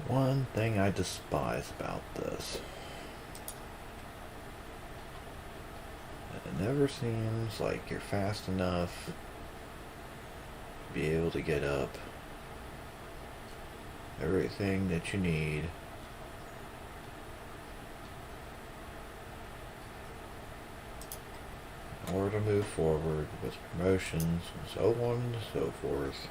One thing I despise about this. It never seems like you're fast enough to be able to get up everything that you need. In order to move forward with promotions and so on and so forth.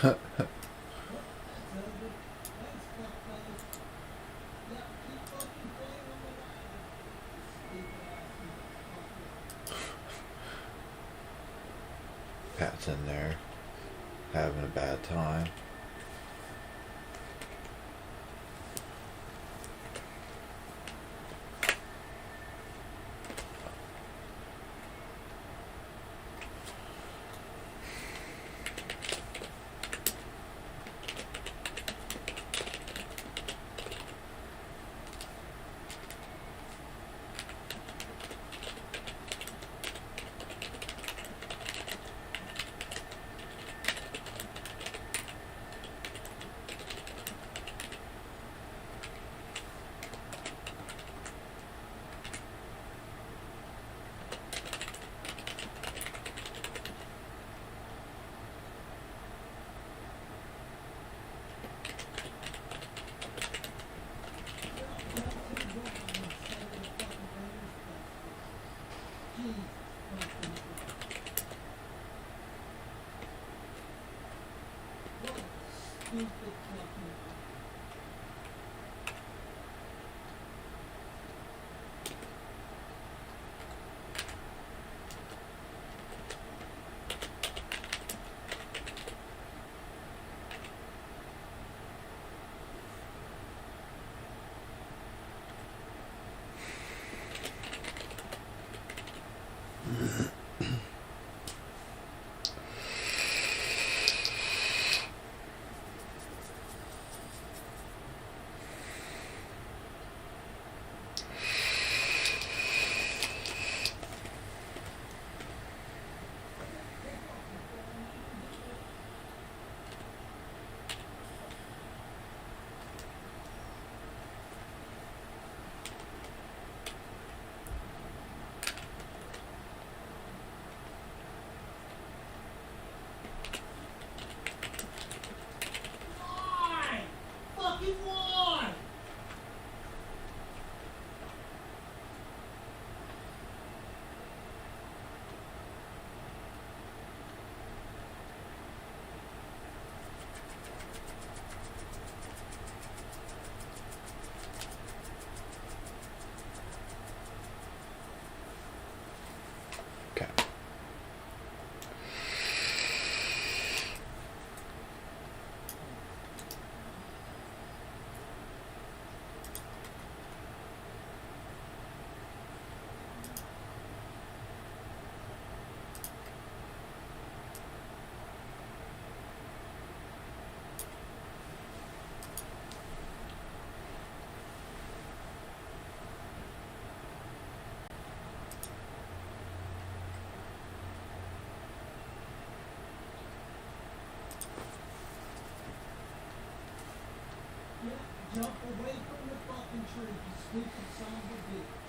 Pat's in there having a bad time. Okay. Jump away from the fucking tree, you stupid son of a bitch.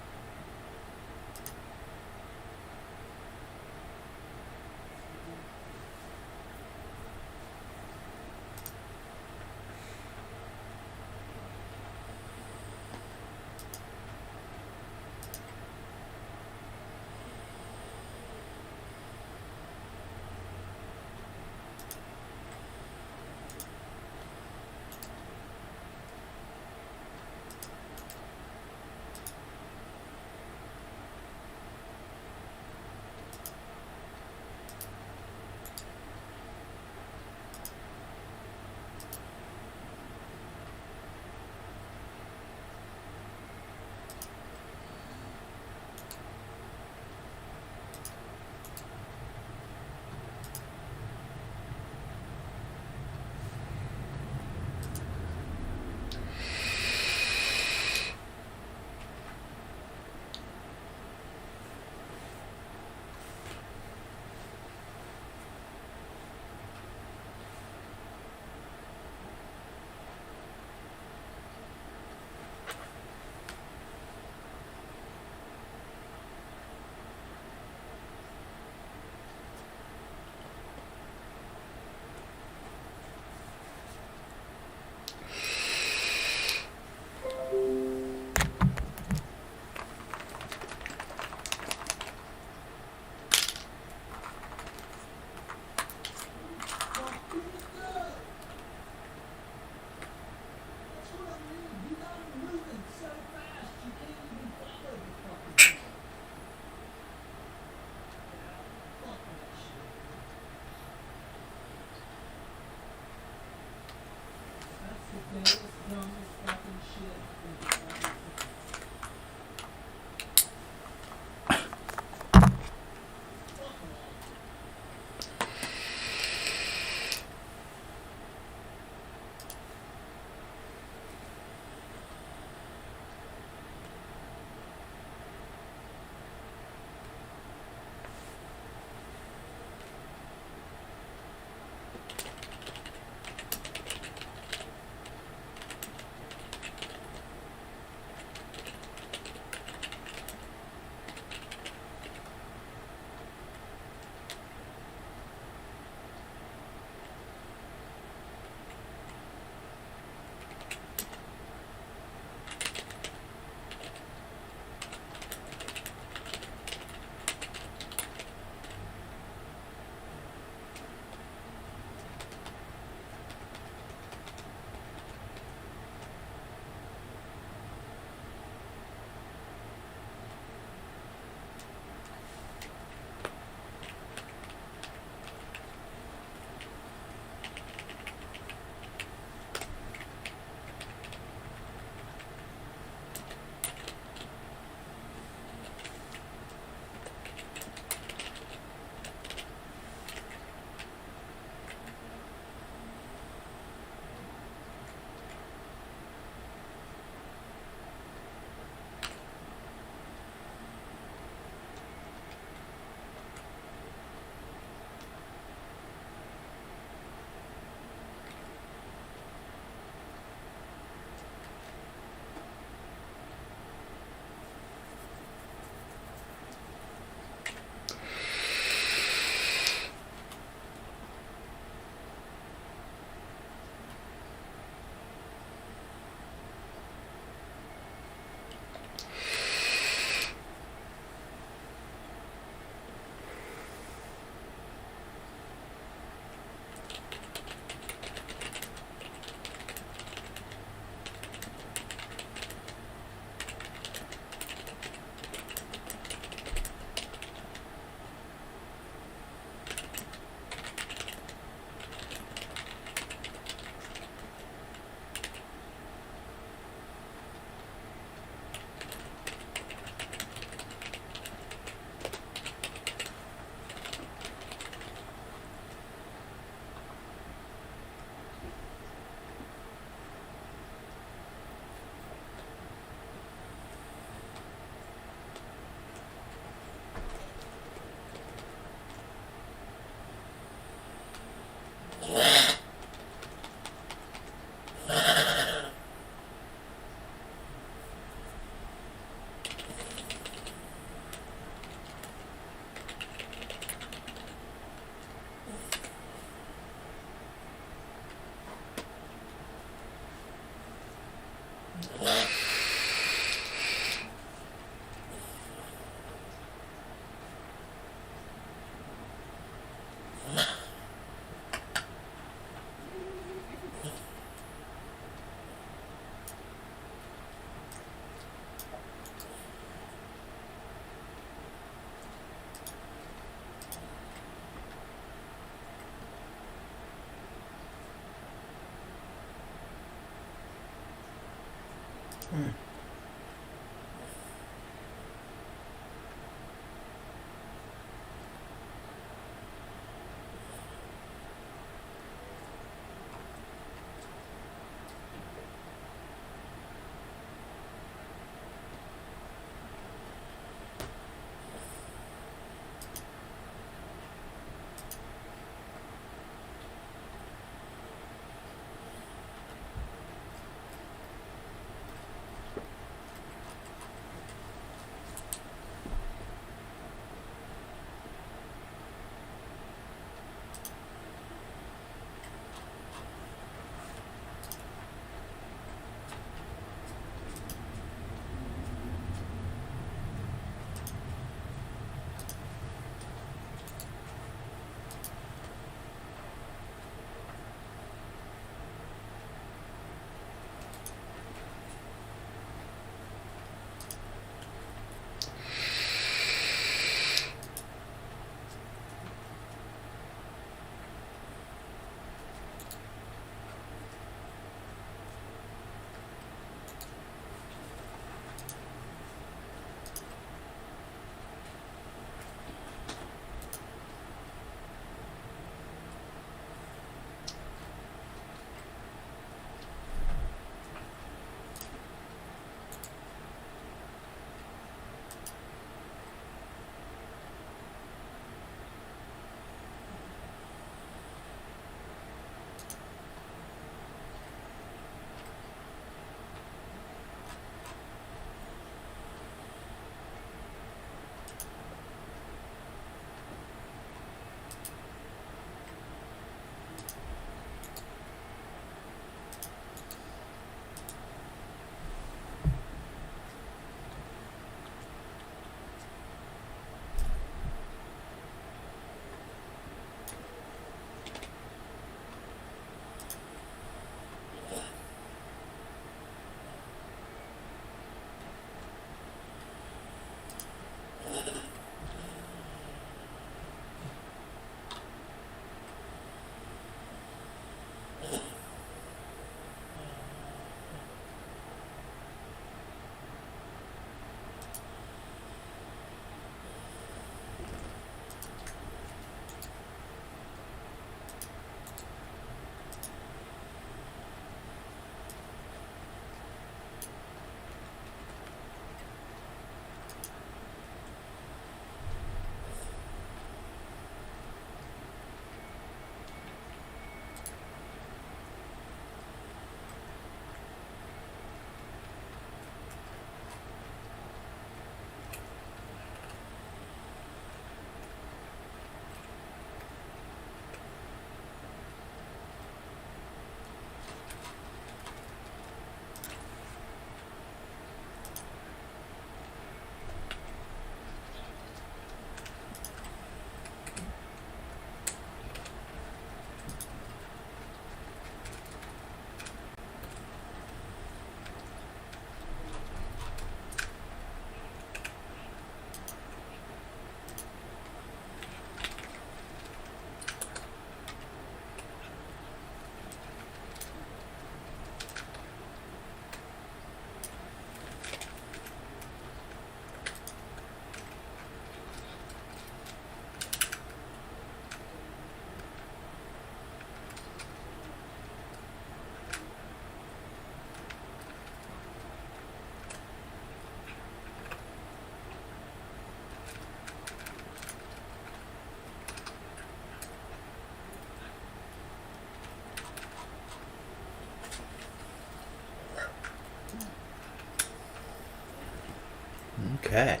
Okay.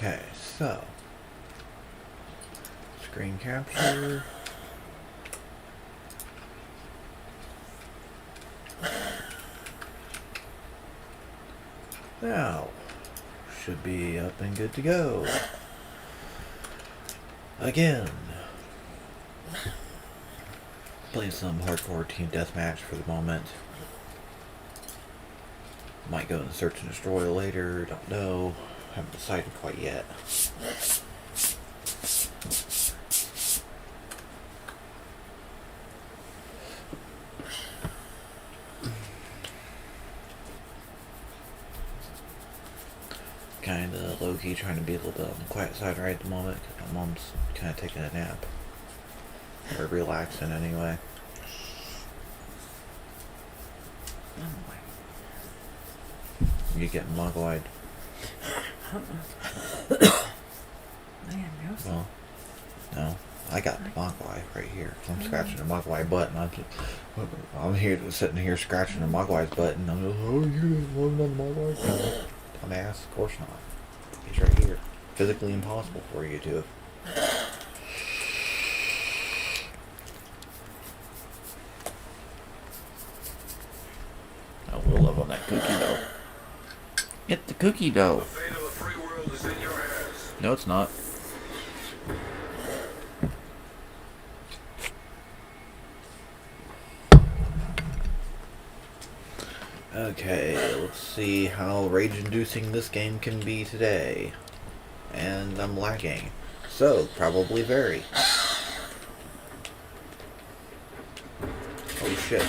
Okay, so screen capture. Now, should be up and good to go. Again. Playing some hardcore team deathmatch for the moment. Might go and search and destroy later, don't know. Haven't decided quite yet. Kinda low-key trying to be a little bit on the quiet side right at the moment because my mom's kinda taking a nap. Or relaxing anyway. You getting mug-eyed? Man, Well, no. I got the mug-eye right here. I'm scratching the mug-eye button. I'm here sitting here scratching the mug-eye's button. I'm just, oh, you want another mug-eye? No. Dumbass, of course not. He's right here. Physically impossible for you to. Oh, we'll love on that cookie dough. Get the cookie dough. The fate of the free world is in your hands. No, it's not. Okay, let's see how rage-inducing this game can be today. And I'm lagging. So, probably very. Oh shit.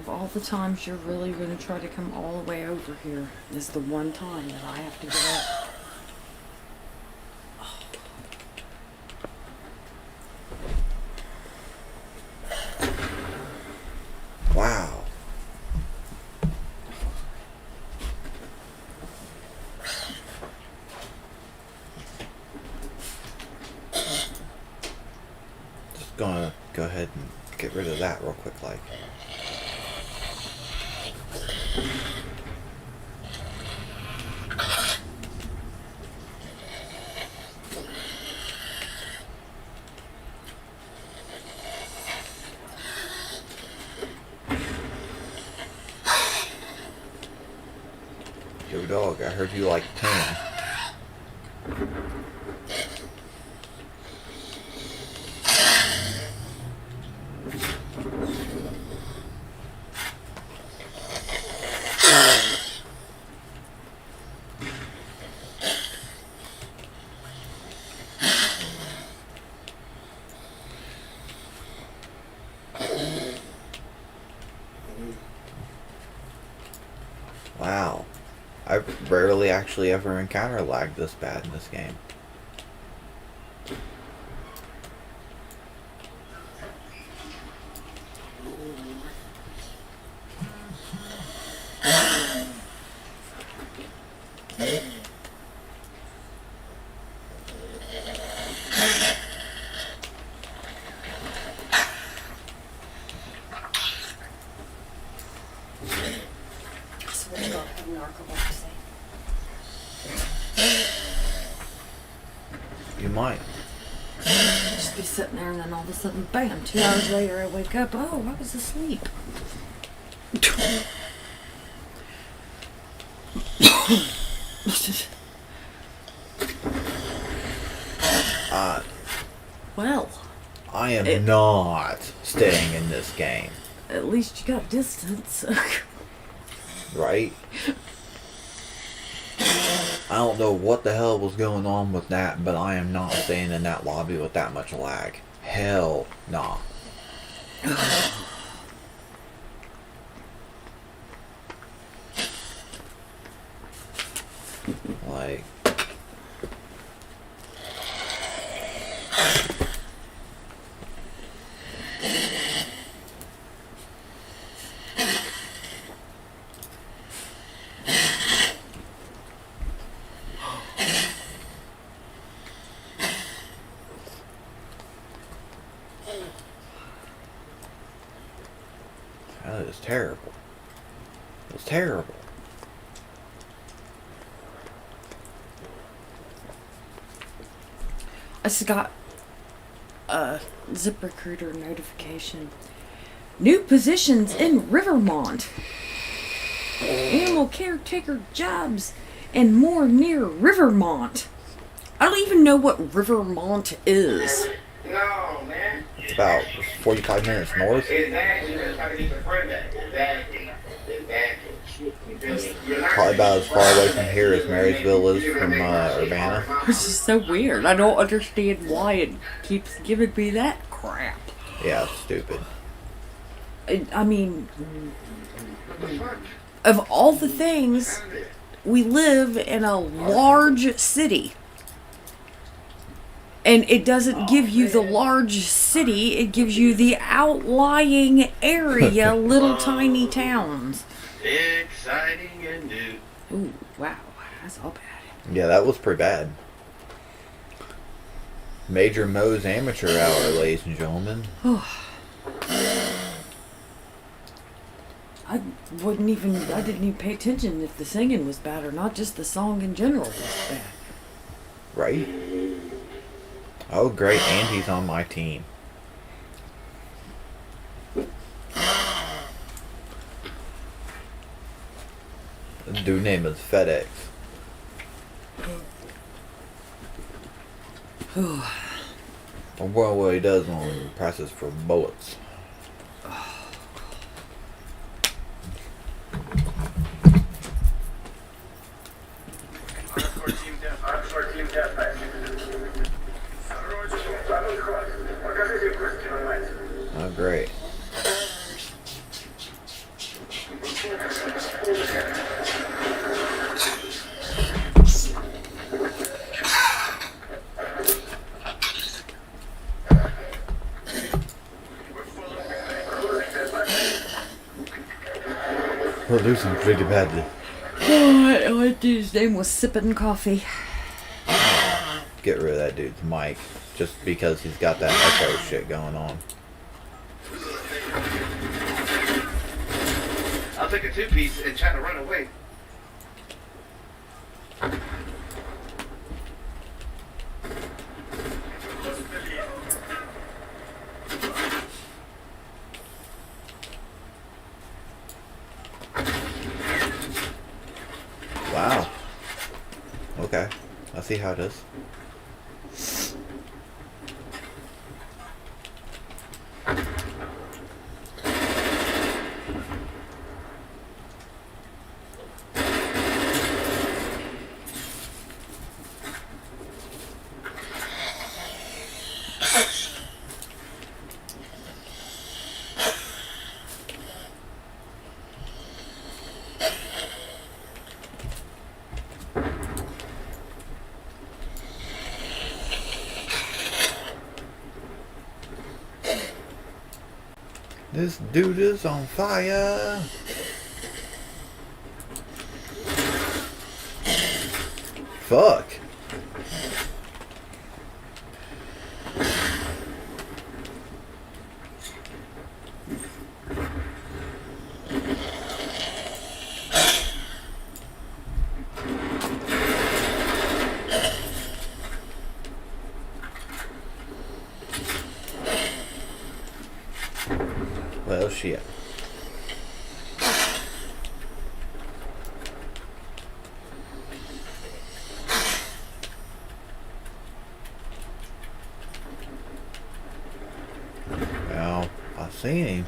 of all the times you're really going to try to come all the way over here, is the one time that I have to get up. Wow. Just gonna go ahead and get rid of that real quick, like. Yo, dog, I heard you like tan. Wow. I've rarely actually ever encountered lag this bad in this game. I swear to God, I have narcolepsy. You might. Just be sitting there and then all of a sudden, bam, 2 hours later I wake up, oh, I was asleep. Well, I am not staying in this game. at least you got distance. Right? I don't know what the hell was going on with that, but I am not staying in that lobby with that much lag. Hell nah. Like... That is terrible. It's terrible. I just got ZipRecruiter notification. New positions in Rivermont. Animal caretaker jobs and more near Rivermont. I don't even know what Rivermont is. No, man. It's about 45 minutes north. Probably about as far away from here as Marysville is from Urbana. Which is so weird. I don't understand why it keeps giving me that crap. Yeah, it's stupid. I mean, of all the things, we live in a large city. And it doesn't give you the large city, it gives you the outlying area, little tiny towns. Exciting and new. Ooh, wow, that's all bad. Yeah, that was pretty bad. Major Moe's Amateur Hour, ladies and gentlemen. I didn't even pay attention if the singing was bad or not, just the song in general was bad. Right? Oh, great. Andy's on my team. The dude name is FedEx. Well, what he does when he presses for bullets. Oh, great. We're losing pretty badly. What dude's name was sipping coffee. Get rid of that dude's mic. Just because he's got that echo shit going on. I'll take a two-piece and try to run away. Wow. Okay. I see how it is. This dude is on fire. Fuck. Well, shit. Well, I seen him.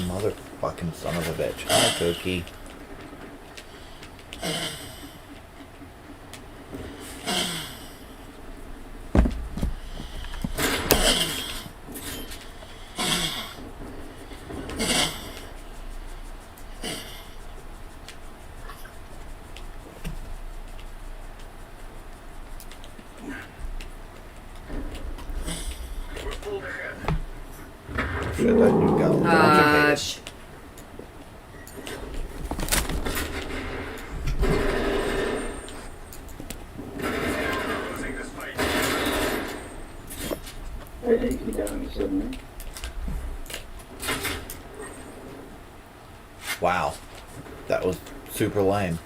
Motherfucking son of a bitch. Hi, Cookie. Shit, that dude got a bunch of hate. Gosh. Losing this fight. Wow. That was super lame.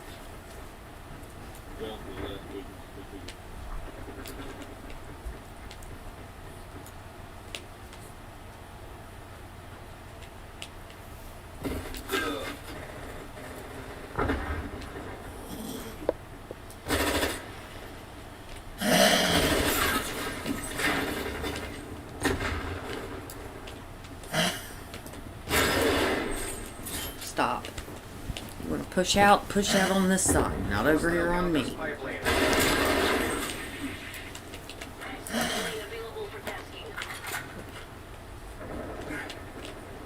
Stop. We're gonna push out on this side, not over here on me.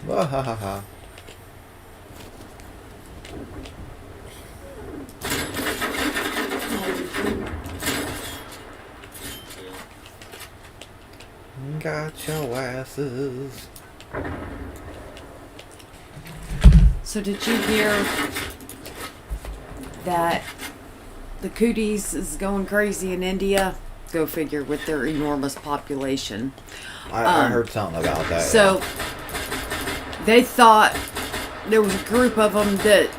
Wahahaha. Got your asses. So did you hear that the cooties is going crazy in India? Go figure, with their enormous population. I heard something about that. So they thought there was a group of them that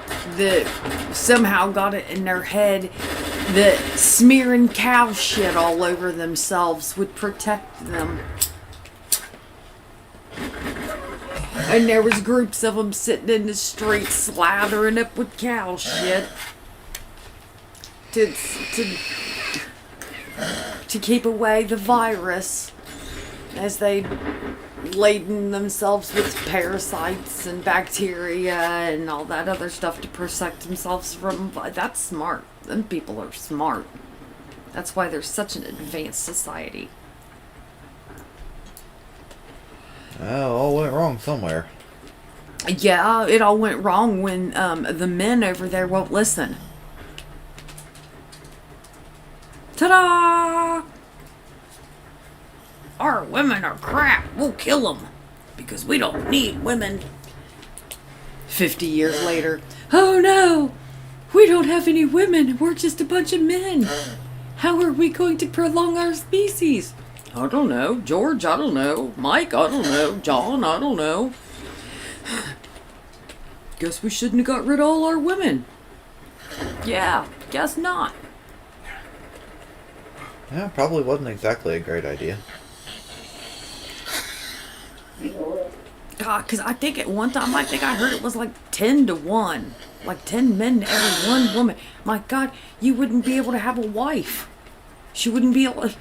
somehow got it in their head that smearing cow shit all over themselves would protect them. And there was groups of them sitting in the streets slathering up with cow shit to keep away the virus, as they laden themselves with parasites and bacteria and all that other stuff to protect themselves from. That's smart. Them people are smart. That's why they're such an advanced society. Well, all went wrong somewhere. Yeah, it all went wrong when the men over there won't listen. Ta-da! Our women are crap. We'll kill them because we don't need women. 50 years later. Oh no! We don't have any women. We're just a bunch of men. How are we going to prolong our species? I don't know. George, I don't know. Mike, I don't know. John, I don't know. Guess we shouldn't have got rid of all our women. Yeah, guess not. Yeah, probably wasn't exactly a great idea. God, because I think at one time, I heard it was like 10 to 1. Like 10 men to every one woman. My God, you wouldn't be able to have a wife. She wouldn't be able to...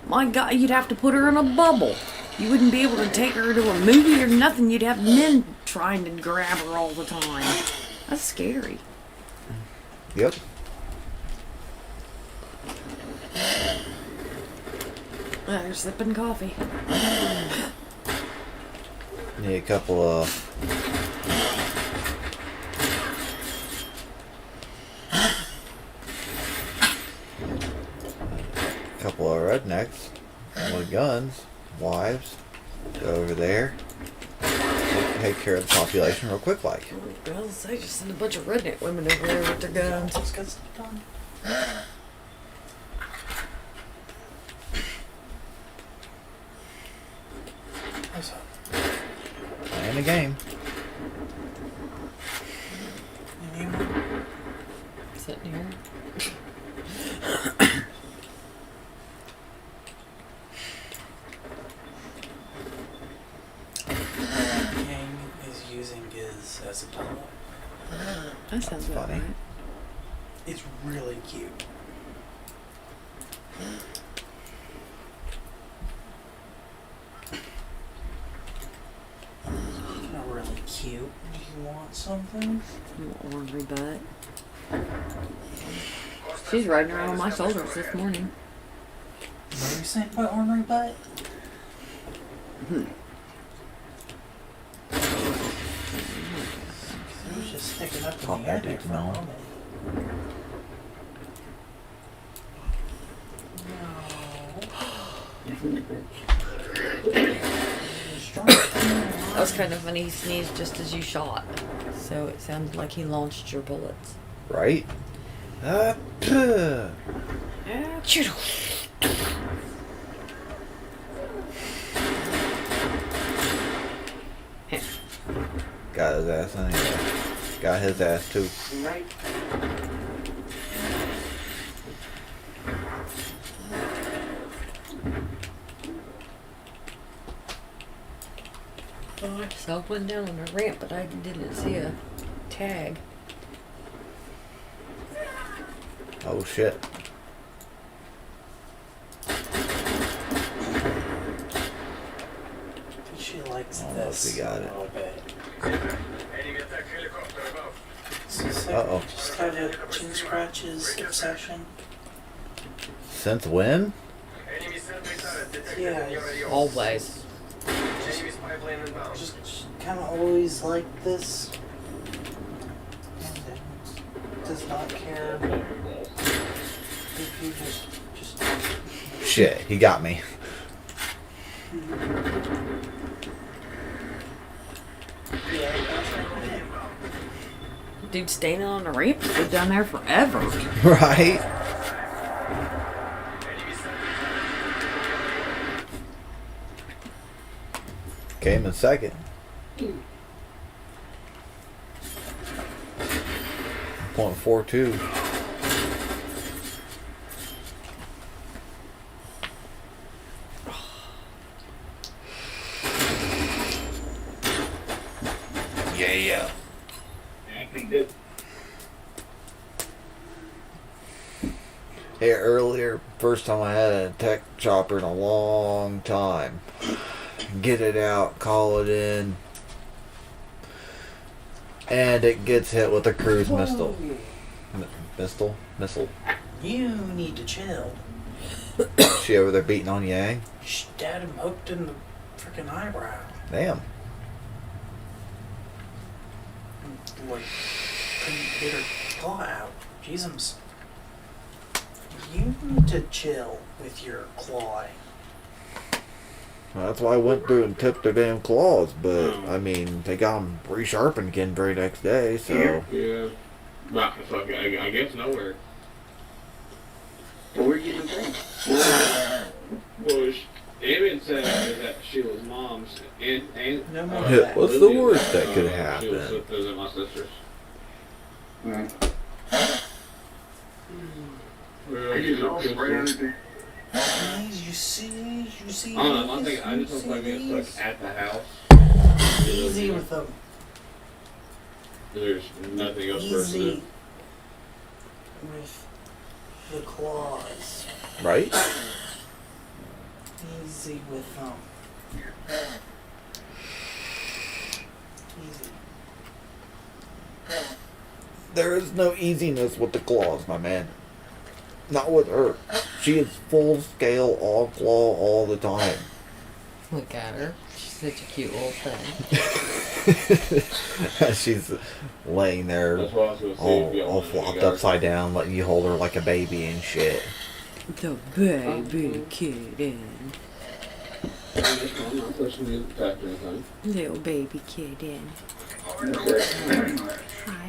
My God, you'd have to put her in a bubble. You wouldn't be able to take her to a movie or nothing. You'd have men trying to grab her all the time. That's scary. Yep. They're sipping coffee. Need a couple of... rednecks with guns, wives, go over there, take care of the population real quick like. I was say, just send a bunch of redneck women over there with their guns. Let's get stuff done. What's up? Playing the game. You need one? Sitting here. King is using Giz as a pillow. That sounds about funny. right. It's really cute. Not really cute. Do you want something? You ornery butt. She's riding around on my shoulders this morning. What are you saying about ornery butt? It was just sticking up in Pop the air that there dude's for a melon. moment. That was kind of funny. He sneezed just as you shot. So it sounded like he launched your bullets. Right? got his ass anyway. Got his ass too. Right. Oh, I just went down on a ramp, but I didn't see a tag. Oh shit. She likes I don't know if this we got it. a little bit. Enemy attack helicopter above. So Uh-oh. just have a chin scratches obsession. Since when? Enemy sentry turret detected Yeah. in your area. Always. Enemy's pipeline inbound. Just kind of always like this. And it does not care if you just Shit, he got me. yeah. Dude standing on the ramp stood down there forever. Right? Came in second. .42. Yeah. Hey, earlier, first time I had a tech chopper in a long time. Get it out, call it in, and it gets hit with a cruise missile. Missile. You need to chill. She over there beating on Yang. She had him hooked in the freaking eyebrow. Damn. Like, couldn't get her claw out. Jesus. You need to chill with your clawing. Well, that's why I went through and tipped their damn claws, but I mean, they got them resharpened again very next day, so. Yeah. Nah, so I guess nowhere. Well, where you getting the thing? Well, Evan said that Sheila's mom's and No more Yeah, of that. what's the worst that could Sheila's happen? sisters and my sisters. Right. Well, Are you all spraying anything? You see I don't know. these? I just You don't like being see stuck at the house. these? Easy with them. There's nothing else for us to Easy do. with the claws. Right? Easy with them. Easy. There is no easiness with the claws, my man. Not with her. She is full scale, all claw, all the time. Look at her. She's such a cute little thing. She's laying there That's why I was gonna say, if you all want flopped to upside down, letting you hold her like a baby and shit. The baby kitten. I'm not pushing you to attack or anything. Little baby kitten. Hi,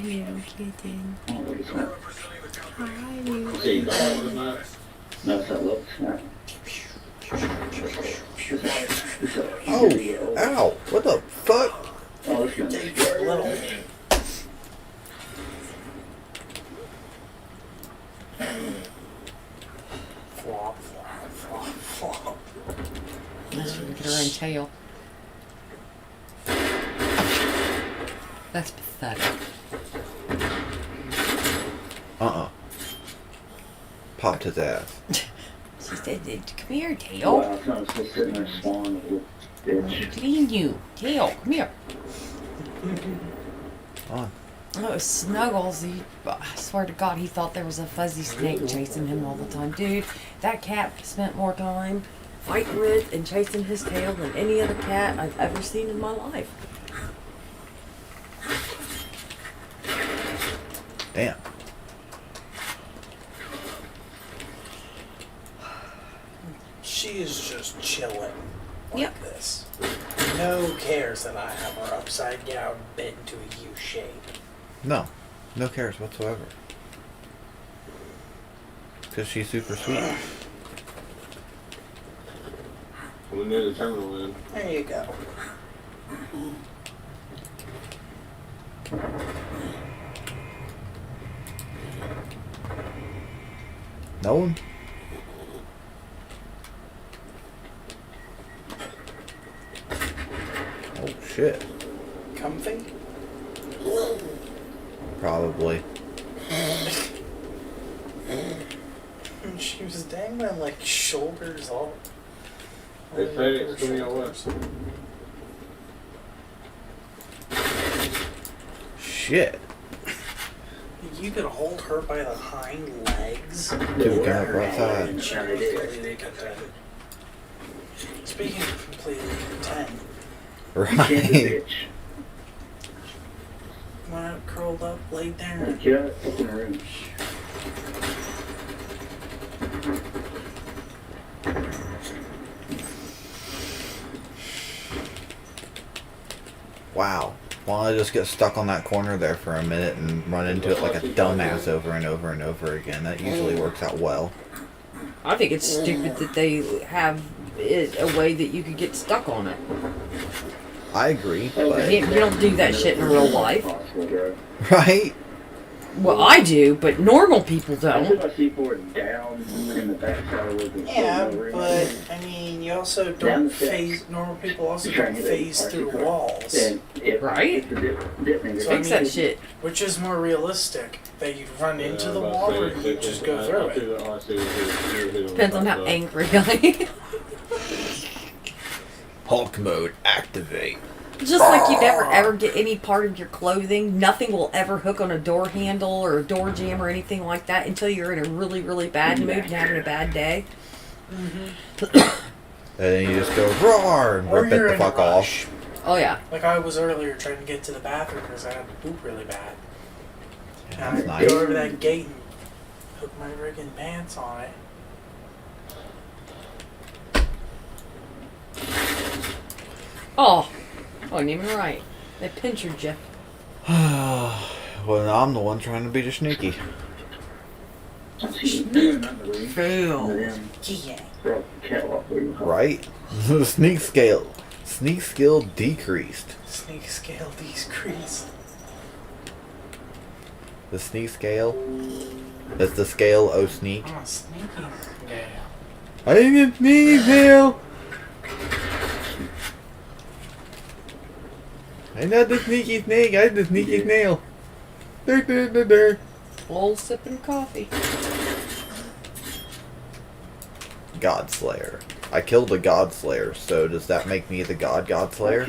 little kitten. Hi, little See, you don't want this night? That's that look. Oh, ow, what the fuck? Oh, it's gonna Take it little. Flop, flop, flop, flop. Let's look at her own tail. That's pathetic. Popped his ass. She said, come here, tail. Wow, it's not just sitting there swallowing a little bitch. Clean you. Tail, come here. On. Oh, Snuggles, I swear to God, he thought there was a fuzzy snake chasing him all the time. Dude, that cat spent more time fighting with and chasing his tail than any other cat I've ever seen in my life. Damn. She is just chilling like Yep. this. No cares that I have her upside down, bent into a U shape. No. No cares whatsoever. Because she's super sweet. We're near the terminal, man. There you go. No one? Oh shit. Comfy? Probably. She was dangling like shoulders all. They say it's coming out west. Shit. You could hold her by the hind legs. Dude, got her outside. And she would be completely content. Speaking of completely content, Right. went out curled up, laid down. Get out of the room. Wow. Well, I just get stuck on that corner there for a minute and run into it like a dumbass over and over and over again. That usually works out well. I think it's stupid that they have it a way that you could get stuck on it. I agree, You but don't do that shit in real life. right? Well, I do, but normal people I don't. took my C4 down in the backside of the Yeah, but I mean, you also Down don't the steps. phase. Normal people also Trying don't to hit phase the through RC walls, Then if Right? if the dip finger- So I Fix mean- that shit. which is more realistic. That you run into the wall, or you just go through it. Depends on how angry I am. Hulk mode activate. Just like you never ever get any part of your clothing, nothing will ever hook on a door handle or a door jamb or anything like that until you're in a really, really bad mood and having a bad day. And then you just go roar and Or rip it you're the in a fuck rush. off. Oh yeah. Like I was earlier trying to get to the bathroom because I had to poop really bad. Yeah, And that's I nice. go over that gate and hook my friggin' pants on it. Oh, wasn't even right. They pinchered you. Well, I'm the one trying to be the sneaky. Fail. Yeah. Right? Sneak skill decreased. Sneak scale decrease. The sneak scale? That's the scale o sneak. I'm a sneaky scale. I didn't sneak scale! I'm not the sneaky snake, I'm the sneaky snail. Dur, dur, dur, dur. Old sipping coffee. God Slayer. I killed a God Slayer, so does that make me the God Slayer?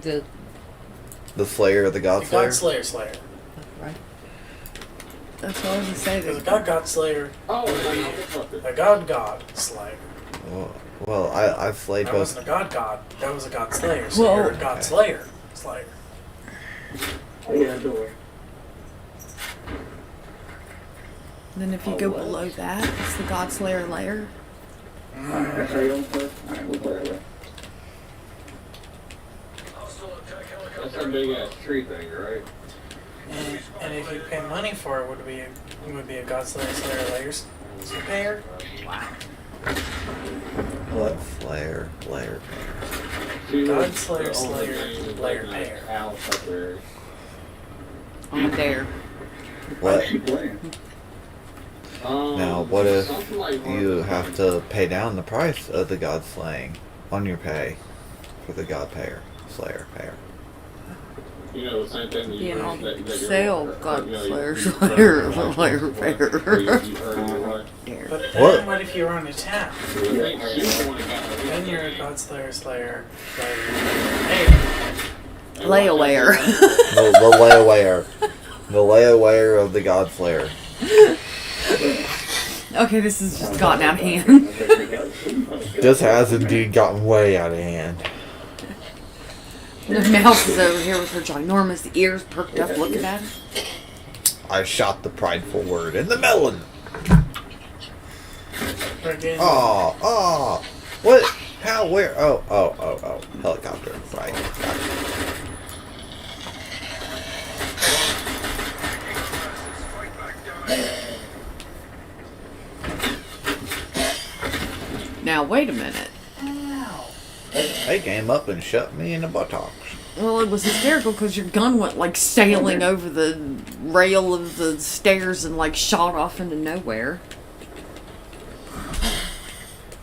The The Slayer of the God The Slayer? God Slayer Slayer. right. That's all I was gonna say. There's a God Slayer. Oh, A God Slayer. Well, I slayed That both. wasn't a God. That was a God Slayer. So Whoa. you're a God Slayer. Slayer. Yeah, door. Then if you go below that, it's the God Slayer layer. That's how you don't play? Alright, we'll play that way. that's a big ass tree thing, right? And if you pay money for it, would be a God Slayer Slayer layers pair. What? Slayer, layer. See, God the Slayer, only Slayer, thing is Layer like pair. House up there. On there. What? What's she playing? Now, what if something like you Hearthstone. have to pay down the price of the God slaying on your pay for the God payer, Slayer payer? You know, the same thing that you Yeah, heard on that you're- sale, God you know, Slayer, you- Slayer, you- Slayer, you- pair. you heard your wife. There. But then What? what if you're on a town? I think she's the one that got her. Then you're a God Slayer Slayer. Hey, Layer. The layawayer. The layawayer of the God Slayer. Okay, this has just gotten out of hand. This has indeed gotten way out of hand. The mouse is over here with her ginormous ears perked up looking at her. I shot the prideful word in the melon. friggin' Oh. What? How? Where? Oh. Helicopter. Right. Gotcha. Now, wait a minute. They came up and shut me in the buttocks. Well, it was hysterical because your gun went like sailing over the rail of the stairs and like shot off into nowhere.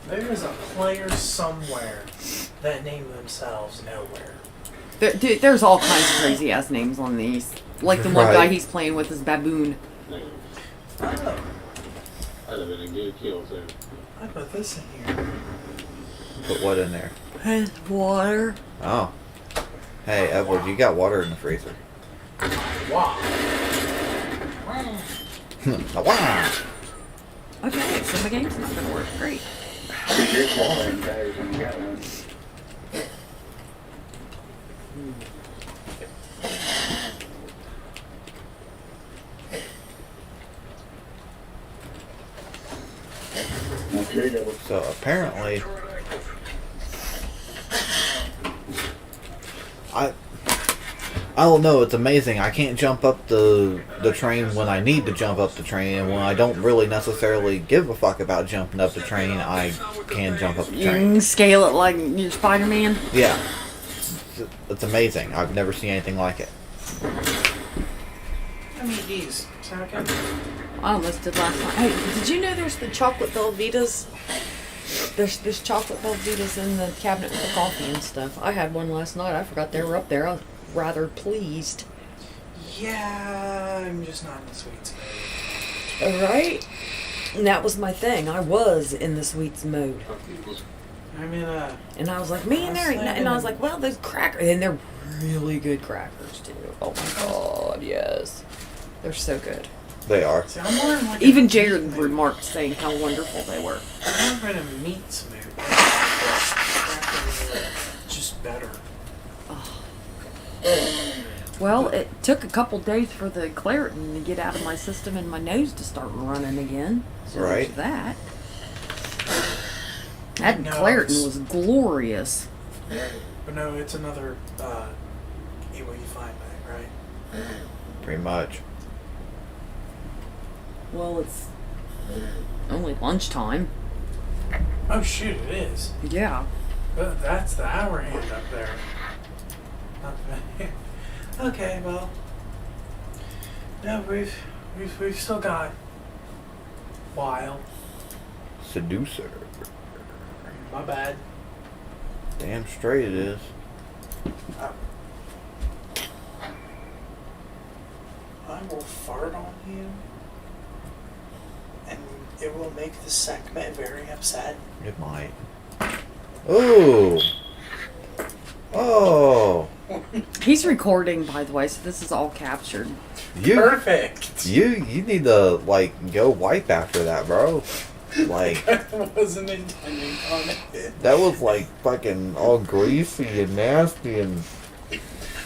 There's a player somewhere that named themselves Nowhere. Dude, there's all kinds of crazy ass names on these. Like the one Right. guy he's playing with is Baboon. Man, Oh, I'd have been a good kill too. I put this in here. Put what in there? And water. Oh. Hey, Edward, you got water in the freezer. Wow. Wow. Okay, so my game's not gonna work. Great. Here's the one batteries when you got one. Okay, that was So apparently, I don't know. It's amazing. I can't jump up the train when I need to jump up the train, and when I don't really necessarily give a fuck about jumping up the train, I can jump up the You train. can scale it like you're Spider-Man. Yeah, it's amazing. I've never seen anything like it. How many of these? Second? I almost did last night. Hey, did you know there's the chocolate Velvetas? There's chocolate Velvetas in the cabinet with the coffee and stuff. I had one last night. I forgot they were up there. I was rather pleased. Yeah, I'm just not in the sweets mood. Alright? And that was my thing. I was in the sweets mode. I'm in a. And I was like, man, there ain't nothing. And I was like, well, those crackers. And they're really good crackers, too. Oh my god, yes. They're so good. They are. See, I'm more in like Even a Jared meat mood. remarked saying how wonderful they were. I'm more in a meats mood. Just better. Well, it took a couple days for the Claritin to get out of my system and my nose to start running again. So there's Right. that. That No, Claritin it's- was glorious. But no, it's another eat what you find bag, right? Pretty much. Well, it's only lunchtime. Oh shoot, it is. Yeah. That's the hour hand up there. Not the Okay, well. No, we've still got a while. Seducer. My bad. Damn straight it is. I will fart on you, and it will make the segment very upset. It might. Oh. Oh. He's recording, by the way, so this is all captured. You Perfect. you need to like go wipe after that, bro. Like I wasn't intending on it. that was like fucking all greasy and nasty and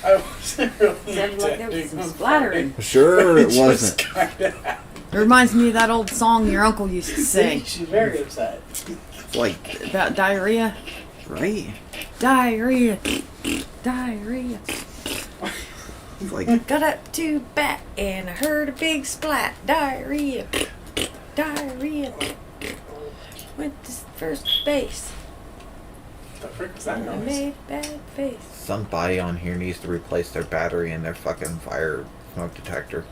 I wasn't really Sounded like there was intending some on splattering. sure it just wasn't. kinda It reminds me of that old song your uncle used to sing She's very upset. Like about diarrhea. right? Diarrhea. Diarrhea. It's like Got up to bat and I heard a big splat. Diarrhea. Diarrhea. Went to first base. The frick was that And I noise? made a bad face. somebody on here needs to replace their battery in their fucking fire smoke detector.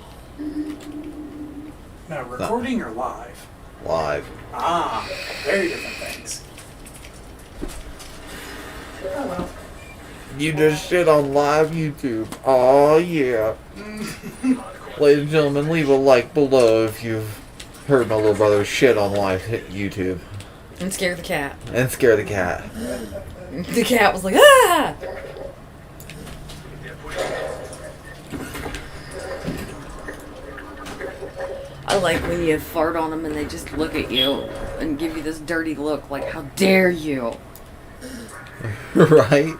Now, recording or live? Live. Ah, very different things. Oh well. You just shit on live YouTube. Oh yeah. Ladies and gentlemen, leave a like below if you've heard my little brother shit on live YouTube. And scare the cat. And scare the cat. The cat was like, ah! I like when you fart on them and they just look at you and give you this dirty look like, how dare you? Right?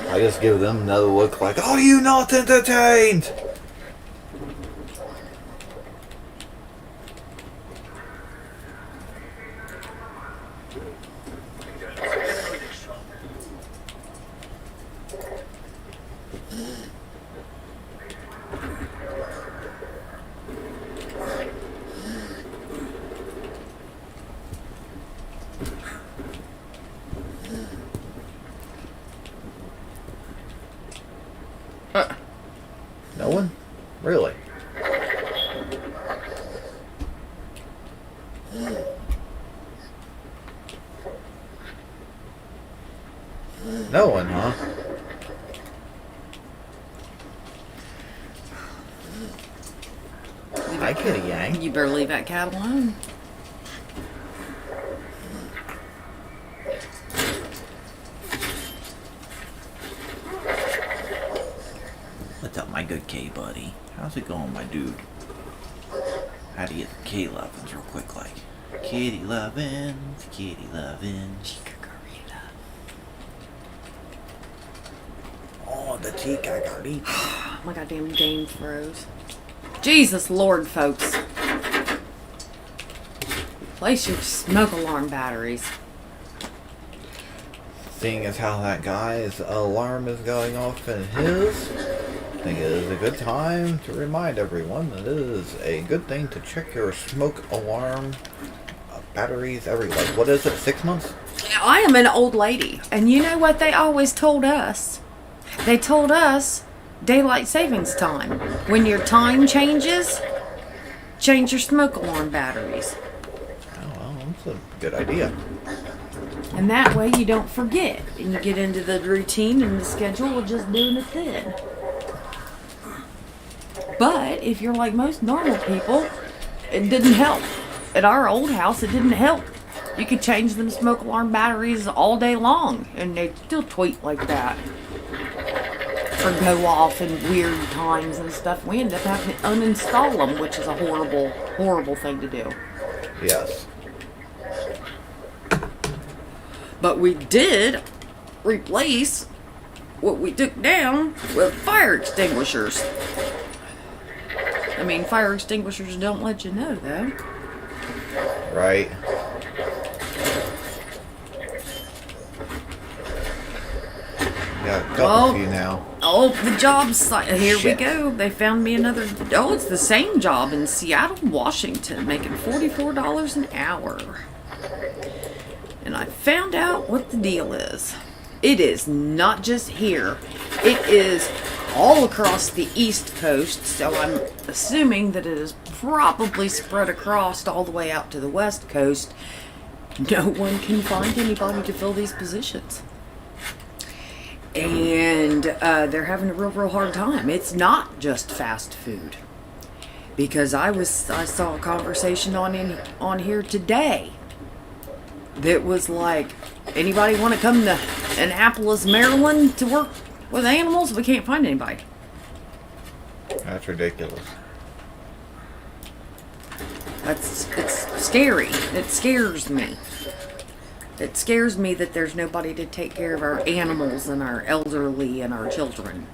I just give them another look like, are you not entertained? Really? No one, huh? Hi, Kitty Yang. You better leave that cat alone. What's up, my good K buddy? How's it going, my dude? How do you get the K lovin's real quick, like? Kitty lovin's, kitty lovin's. Oh, the chica garita. My goddamn game froze. Jesus Lord, folks. Place your smoke alarm batteries. Seeing as how that guy's alarm is going off in his, I think it is a good time to remind everyone that it is a good thing to check your smoke alarm batteries every, like, what is it, 6 months? I am an old lady. And you know what they always told us? They told us daylight savings time. When your time changes, change your smoke alarm batteries. Oh, well, that's a good idea. And that way you don't forget. And you get into the routine and the schedule of just doing it then. But if you're like most normal people, it didn't help. At our old house, it didn't help. You could change them smoke alarm batteries all day long, and they'd still tweet like that. Or go off in weird times and stuff. We ended up having to uninstall them, which is a horrible, horrible thing to do. Yes. But we did replace what we took down with fire extinguishers. I mean, fire extinguishers don't let you know, though. Right. Got a couple few now. Oh, the job site. Here Shit. we go. They found me another. Oh, it's the same job in Seattle, Washington, making $44 an hour. And I found out what the deal is. It is not just here. It is all across the East Coast. So I'm assuming that it is probably spread across all the way out to the West Coast. No one can find anybody to fill these positions. And they're having a real hard time. It's not just fast food, because I saw a conversation on here today that was like, anybody want to come to Annapolis, Maryland to work with animals? We can't find anybody. That's ridiculous. It's scary. It scares me. It scares me that there's nobody to take care of our animals and our elderly and our children.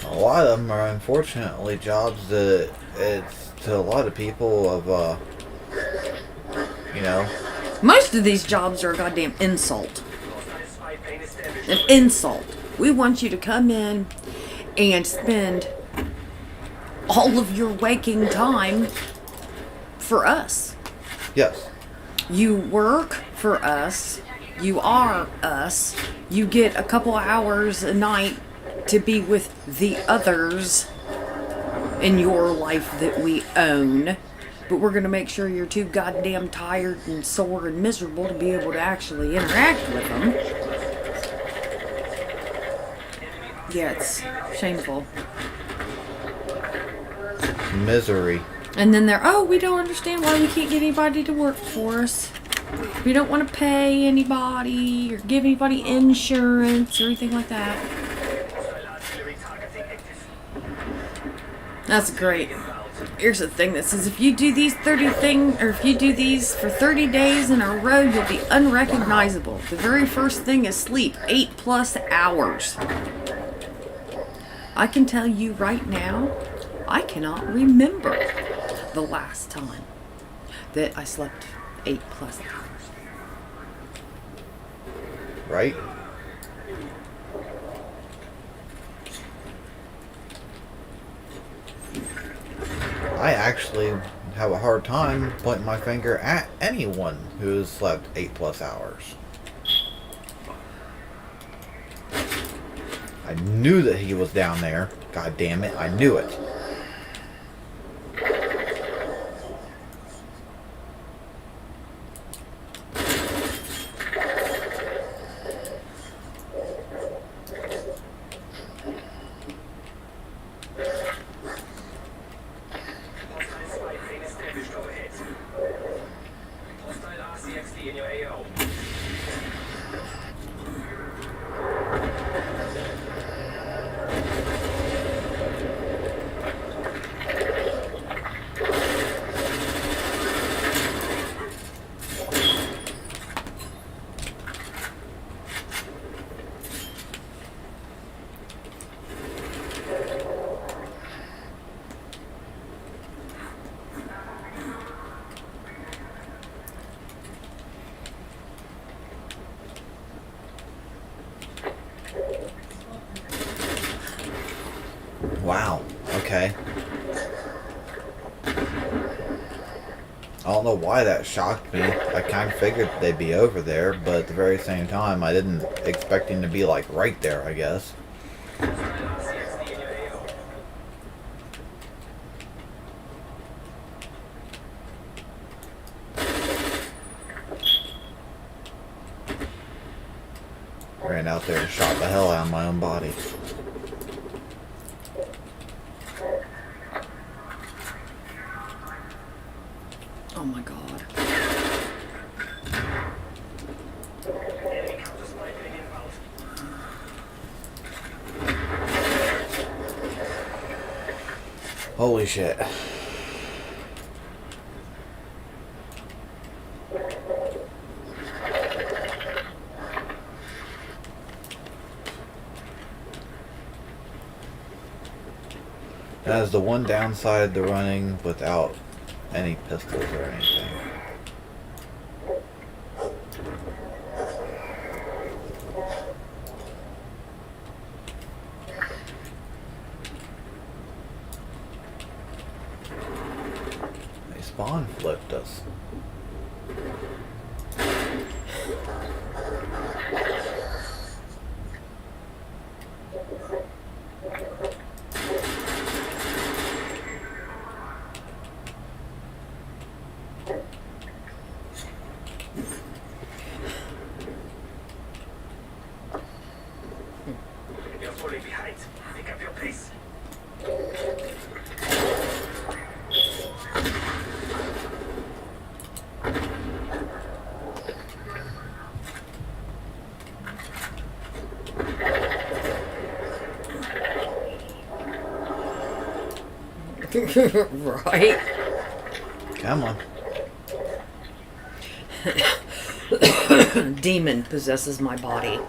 A lot of them are unfortunately jobs that it's to a lot of people of, you know. Most of these jobs are a goddamn insult. An insult. We want you to come in and spend all of your waking time for us. Yes. You work for us. You are us. You get a couple hours a night to be with the others in your life that we own. But we're going to make sure you're too goddamn tired and sore and miserable to be able to actually interact with them. Yeah, it's shameful. Misery. And then we don't understand why we can't get anybody to work for us. We don't want to pay anybody or give anybody insurance or anything like that. That's great. Here's the thing that says if you do these if you do these for 30 days in a row, you'll be unrecognizable. The very first thing is sleep, 8+ hours. I can tell you right now, I cannot remember the last time that I slept 8+ hours. Right? I actually have a hard time pointing my finger at anyone who has slept 8+ hours. I knew that he was down there. God damn it, I knew it. RAG3 in your AO. Wow, okay. I don't know why that shocked me. I kind of figured they'd be over there, but at the very same time, I didn't expect him to be like right there, I guess. Ran out there and shot the hell out of my own body. Oh my god. Holy shit. That is the one downside to running without any pistols or anything. They spawn flipped us. You're falling behind. Pick up your pace. Right? Come on. Demon possesses my body.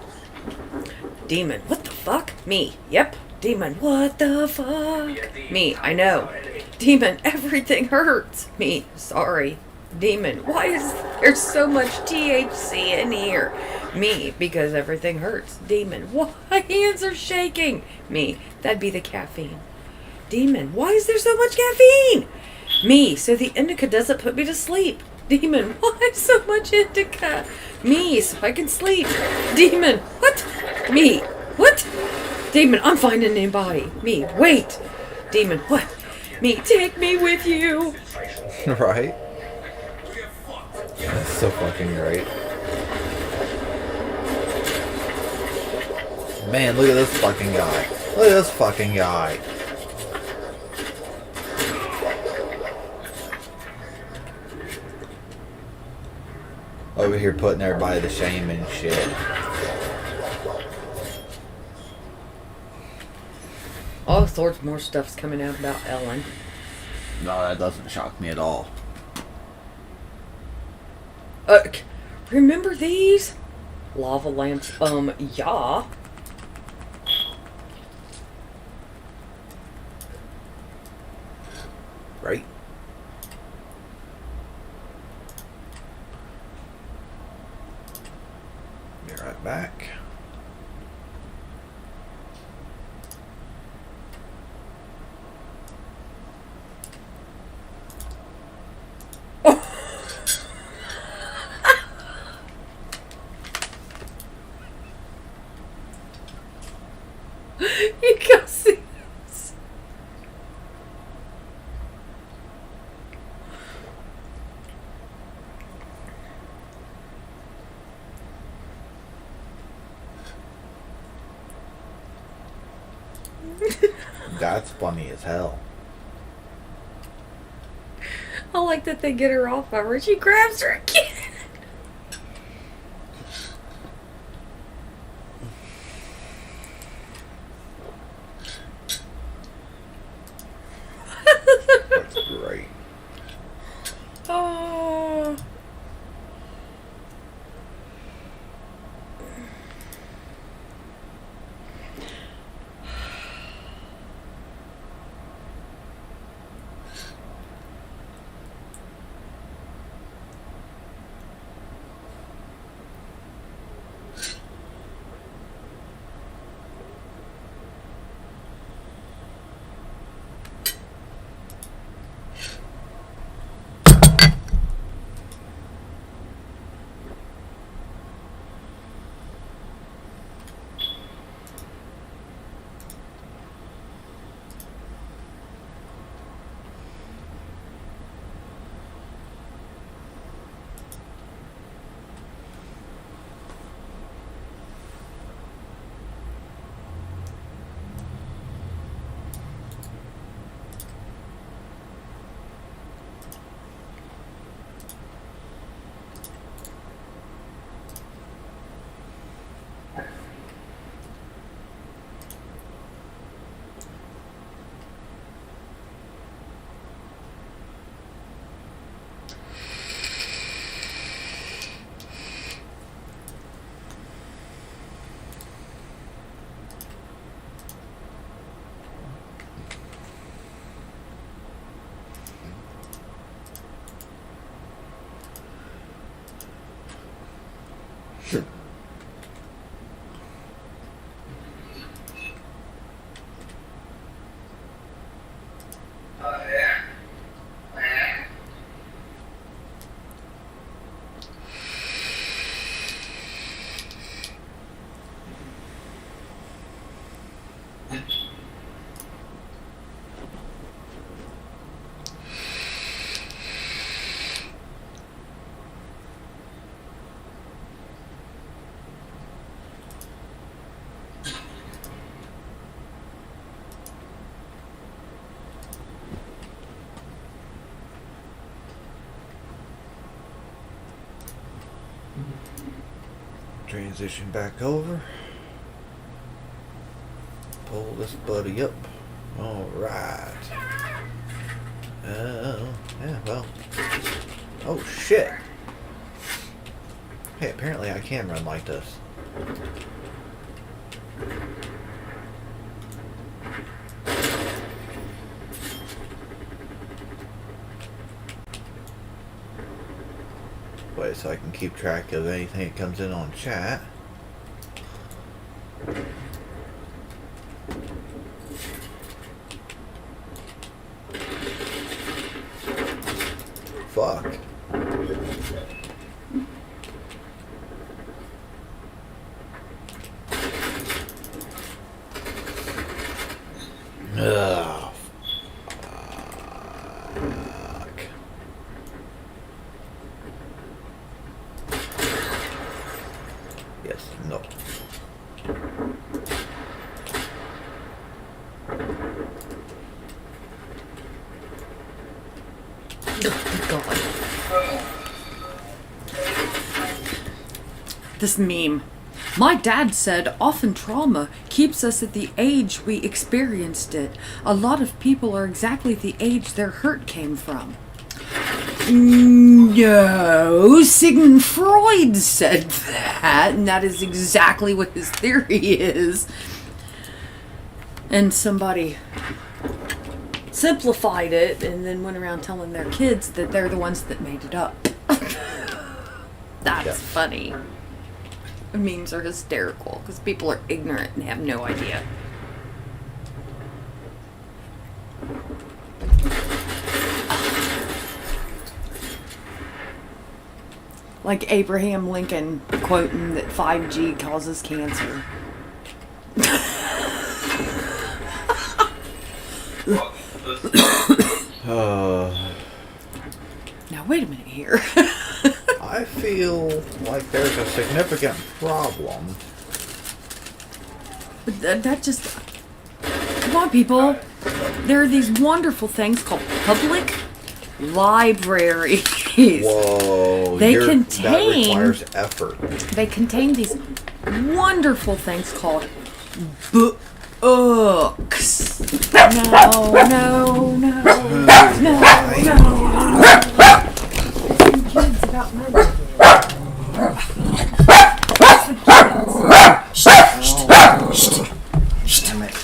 Demon, what the fuck? Me. Yep. Demon, what the fuck? Me, I know. Demon, everything hurts. Me, sorry. Demon, why is there so much THC in here? Me, because everything hurts. Demon, why my hands are shaking? Me, that'd be the caffeine. Demon, why is there so much caffeine? Me, so the indica doesn't put me to sleep. Demon, why so much indica? Me, so I can sleep. Demon, what? Me, what? Demon, I'm finding a new body. Me, wait. Demon, what? Me, take me with you. Right? That's so fucking great. Man, look at this fucking guy. Look at this fucking guy. Over here putting everybody to shame and shit. All sorts more stuff's coming out about Ellen. No, that doesn't shock me at all. Remember these? Lava lamps, yeah. Right? Be right back. That's funny as hell. I like that they get her off of her. She grabs her again. That's great. Oh. Transition back over. Pull this buddy up. Alright. Yeah, well. Oh, shit. Hey, apparently I can run like this. Wait, so I can keep track of anything that comes in on chat. Fuck. Ugh. Fuck. Yes, no. God. This meme. My dad said often trauma keeps us at the age we experienced it. A lot of people are exactly the age their hurt came from. No, Sigmund Freud said that, and that is exactly what his theory is. And somebody simplified it and then went around telling their kids that they're the ones that made it up. That's Yeah. funny. Memes are hysterical because people are ignorant and have no idea. Like Abraham Lincoln quoting that 5G causes cancer. Now wait a minute here. I feel like there's a significant problem. That just... Come on, people. There are these wonderful things called public libraries. Whoa. They That contain requires effort. they contain these wonderful things called books. No, no, no, no, no. Kids about money. Damn it.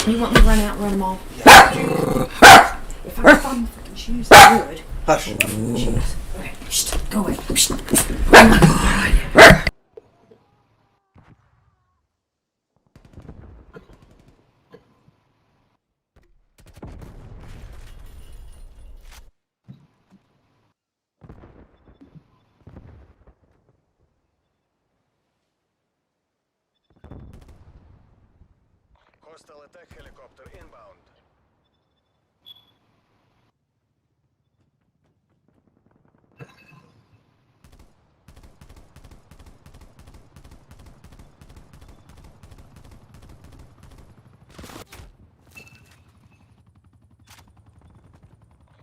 You want me to run out and run them all? If I can find my fucking shoes, I would. Hush. Shoes. Okay, go away. Oh my god. Hostile attack helicopter inbound.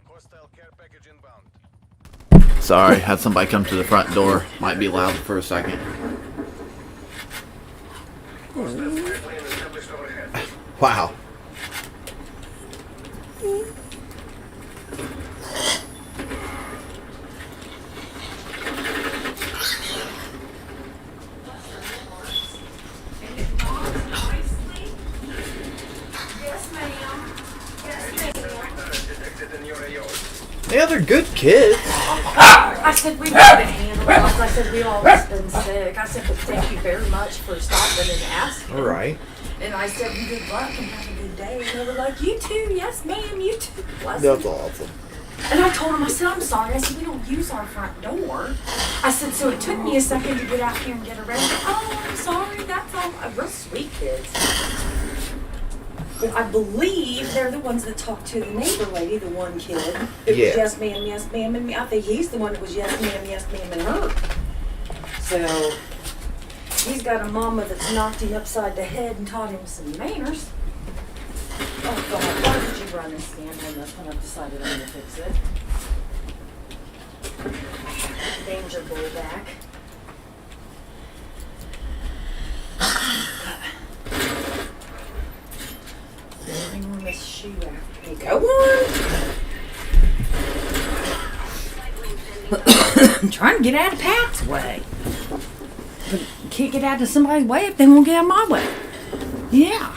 Hostile care package inbound. Sorry, had somebody come to the front door. Might be loud for a second. Wow. Yeah, they're good kids. I said we had it handled. I said we always been sick. I said, but thank you very much for stopping and asking. All right. And I said, good luck and have a good day. And they were like, you too. Yes, ma'am. You too. Bless That's you. awesome. And I told him, I said, I'm sorry. I said, we don't use our front door. I said, so it took me a second to get out here and get arrested. Oh, I'm sorry. That's all. Real sweet kids. But I believe they're the ones that talked to the neighbor lady, the one kid. It Yeah. was yes, ma'am, and me. I think he's the one that was yes, ma'am, and her. So he's got a mama that's knocked him upside the head and taught him some manners. Oh God, why did you run and stand on this when I've decided I'm gonna fix it? Danger bull back. Bring on this shoe after me. Go on! I'm trying to get out of Pat's way. But can't get out of somebody's way if they won't get out of my way. Yeah.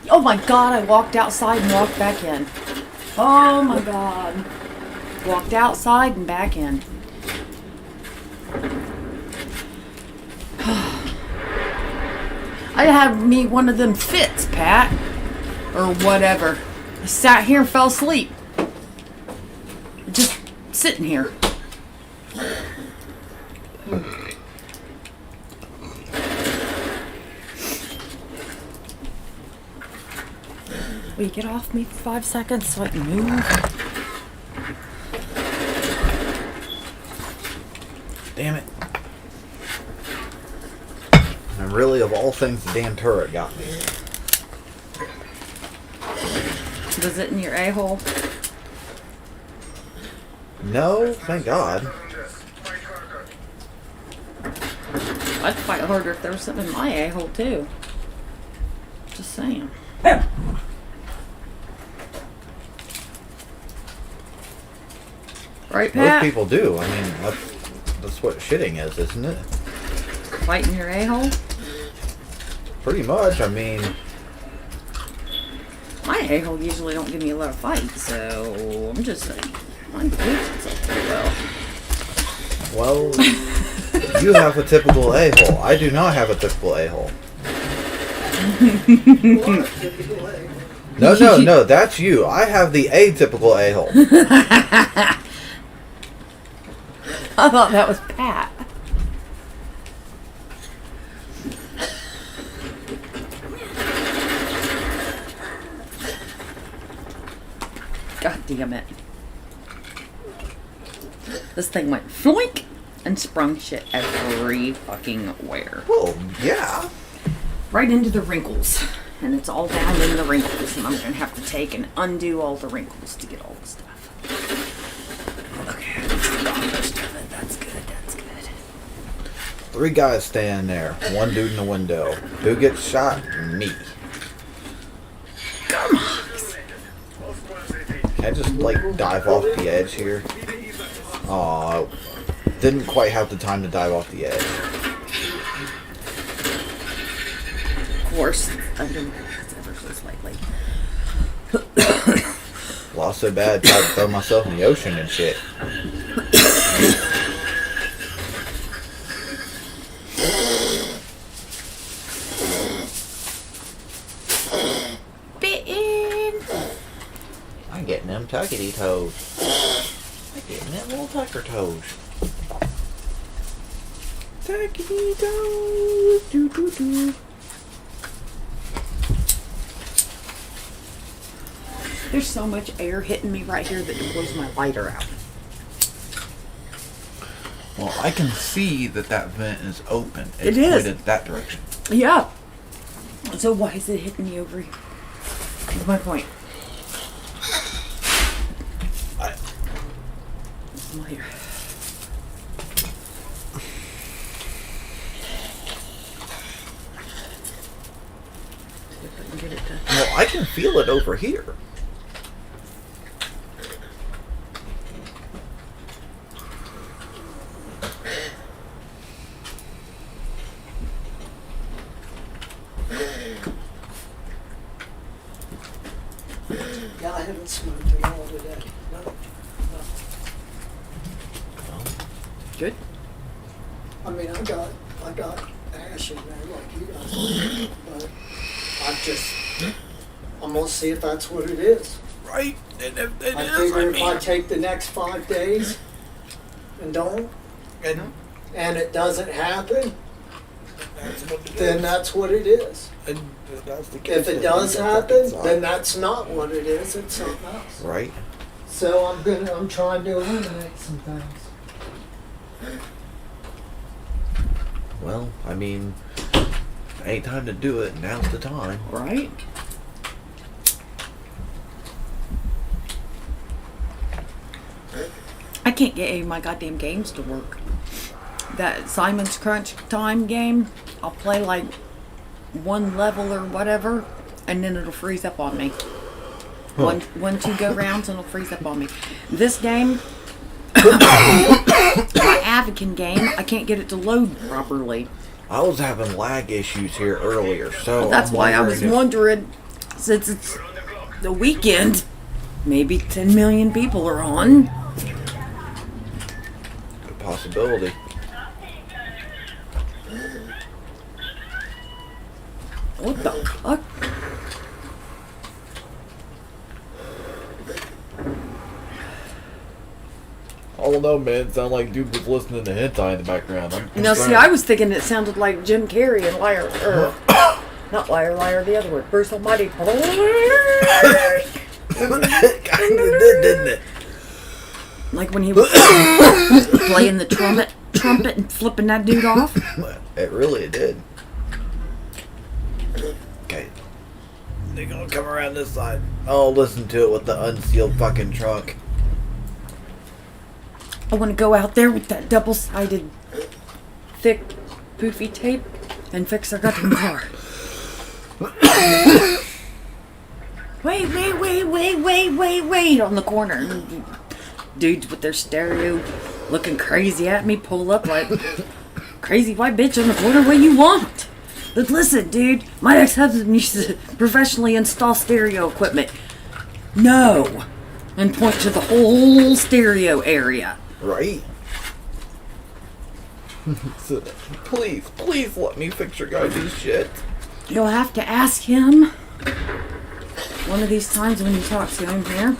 Oh my God, I walked outside and walked back in. Oh my God. Walked outside and back in. I had me one of them fits, Pat. Or whatever. I sat here and fell asleep. Just sitting here. Will you get off me for 5 seconds so I can move? Damn it. And really, of all things, the damn turret got me. Was it in your a-hole? No, thank God. I'd fight harder if there was something in my a-hole too. Just saying. Right, Most Pat? people do. I mean, that's what shitting is, isn't it? Fighting your a-hole? Pretty much. I mean, My a-hole usually don't give me a lot of fight, so I'm just saying. Mine behaves itself pretty well. well, you have a typical a-hole. I do not have a typical a-hole. No, that's you. I have the atypical a-hole. I thought that was Pat. God damn it. This thing went floink and sprung shit every fucking where. Well, yeah. Right into the wrinkles. And it's all down in the wrinkles. And I'm going to have to take and undo all the wrinkles to get all the stuff. Okay, that's most of it. That's good. That's good. 3 guys standing there. 1 dude in the window. Who gets shot? Me. Come on. Can I just, like, dive off the edge here? Aw, didn't quite have the time to dive off the edge. Of course, under my hands ever so slightly. Lost so bad, tried to throw myself in the ocean and shit. Bitten. I'm getting them tuckety toes. I'm getting them little tucker toes. Tuckety toes. Doo doo doo. There's so much air hitting me right here that it blows my lighter out. Well, I can see that vent is open. It is. Pointed that direction. Yeah. So why is it hitting me over here? What's my point? Come here. See if I can get it to... Well, I can feel it over here. Yeah, I haven't smoked at all today. No. Good. I mean, I got ash in there like you guys, but I'm gonna see if that's what it is. Right? And if it I is, figure if I take the next 5 days and don't, and it doesn't happen, then that's what it is. If it does happen, then that's not what it is. It's something else. Right? So I'm trying to eliminate some things. Well, I mean, ain't time to do it. Now's the time. Right? I can't get any of my goddamn games to work. That Simon's Crunch Time game, I'll play like 1 level or whatever, and then it'll freeze up on me. Huh. 2 go rounds and it'll freeze up on me. This game, my Avocan game, I can't get it to load properly. I was having lag issues here earlier, so That's I'm why I was wondering, since it's the weekend, maybe 10 million people are on. Good possibility. What the fuck? I don't know, man. It sounded like dude was listening to hentai in the background. Now, see, I was thinking it sounded like Jim Carrey and Liar, or not Liar, the other one, Bruce Almighty. It kind of did, didn't it? Like when he was playing the trumpet and flipping that dude off. It really did. Okay. They're gonna come around this side. I'll listen to it with the unsealed fucking trunk. I want to go out there with that double-sided, thick, poofy tape and fix our goddamn car. Wait on the corner. Dudes with their stereo looking crazy at me pull up like crazy white bitch on the corner. What you want? But listen, dude, my ex-husband used to professionally install stereo equipment. No. And point to the whole stereo area. Right? So, please let me fix your guys' shit. You'll have to ask him one of these times when you talk to him here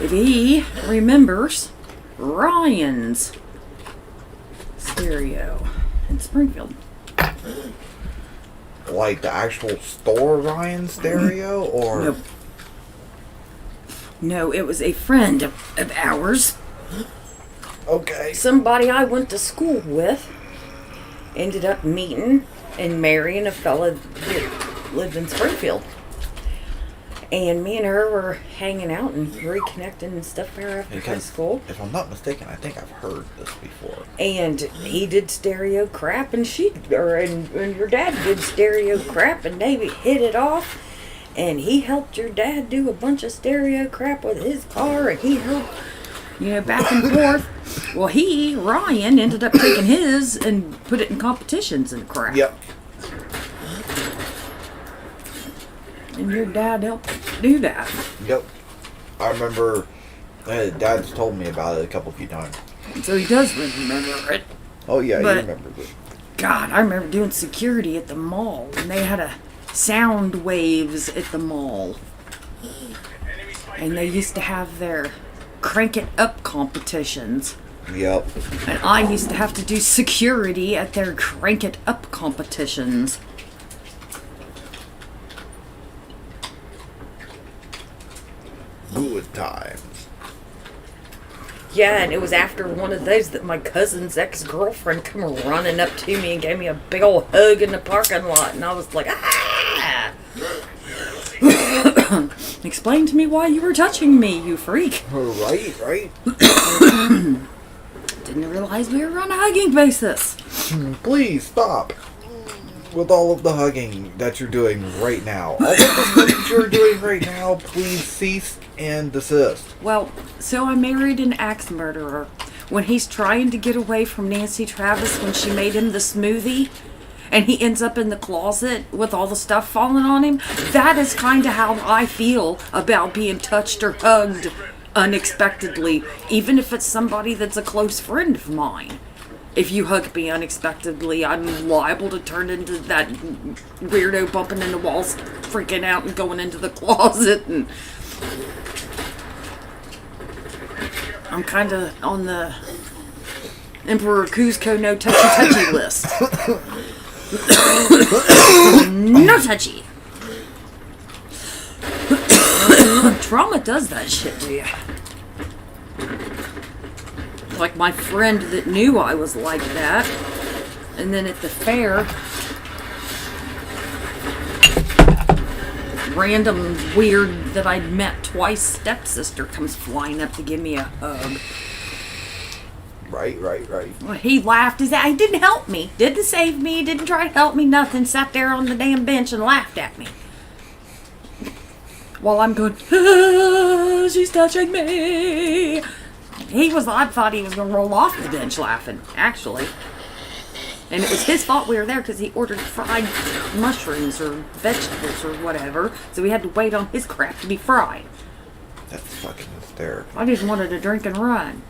if he remembers Ryan's stereo in Springfield. Like the actual store Ryan stereo, or Nope. No, it was a friend of ours Okay. somebody I went to school with ended up meeting and marrying a fella that lived in Springfield. And me and her were hanging out and reconnecting and stuff there after high school. If I'm not mistaken, I think I've heard this before. And he did stereo crap, and and your dad did stereo crap, and they hit it off. And he helped your dad do a bunch of stereo crap with his car, and he helped, back and forth. Well, Ryan, ended up taking his and put it in competitions and crap. Yep. And your dad helped do that. Yep. I remember Dad's told me about it a few times. So he does remember it. Oh, yeah, But- he remembers it. God, I remember doing security at the mall, and they had sound waves at the mall. And they used to have their crank it up competitions. Yep. And I used to have to do security at their crank it up competitions. Good times. Yeah, and it was after one of those that my cousin's ex-girlfriend come running up to me and gave me a big old hug in the parking lot, and I was like, ah! Explain to me why you were touching me, you freak. Right. Didn't realize we were on a hugging basis. Please stop with all of the hugging that you're doing right now. All of the stuff that you're doing right now, please cease and desist. Well, so I married an axe murderer. When he's trying to get away from Nancy Travis when she made him the smoothie, and he ends up in the closet with all the stuff falling on him, that is kind of how I feel about being touched or hugged unexpectedly, even if it's somebody that's a close friend of mine. If you hug me unexpectedly, I'm liable to turn into that weirdo bumping into walls, freaking out and going into the closet. And I'm kind of on the Emperor Kuzco no touchy list. No touchy. Trauma does that shit to you. Like my friend that knew I was like that, and then at the fair, random weird that I'd met twice stepsister comes flying up to give me a hug. Right. Well, he laughed. He said, he didn't help me, didn't save me, didn't try to help me, nothing. Sat there on the damn bench and laughed at me. While I'm going, ah, she's touching me. I thought he was going to roll off the bench laughing, actually. And it was his fault we were there because he ordered fried mushrooms or vegetables or whatever. So we had to wait on his crap to be fried. That's fucking hysterical. I just wanted to drink and run.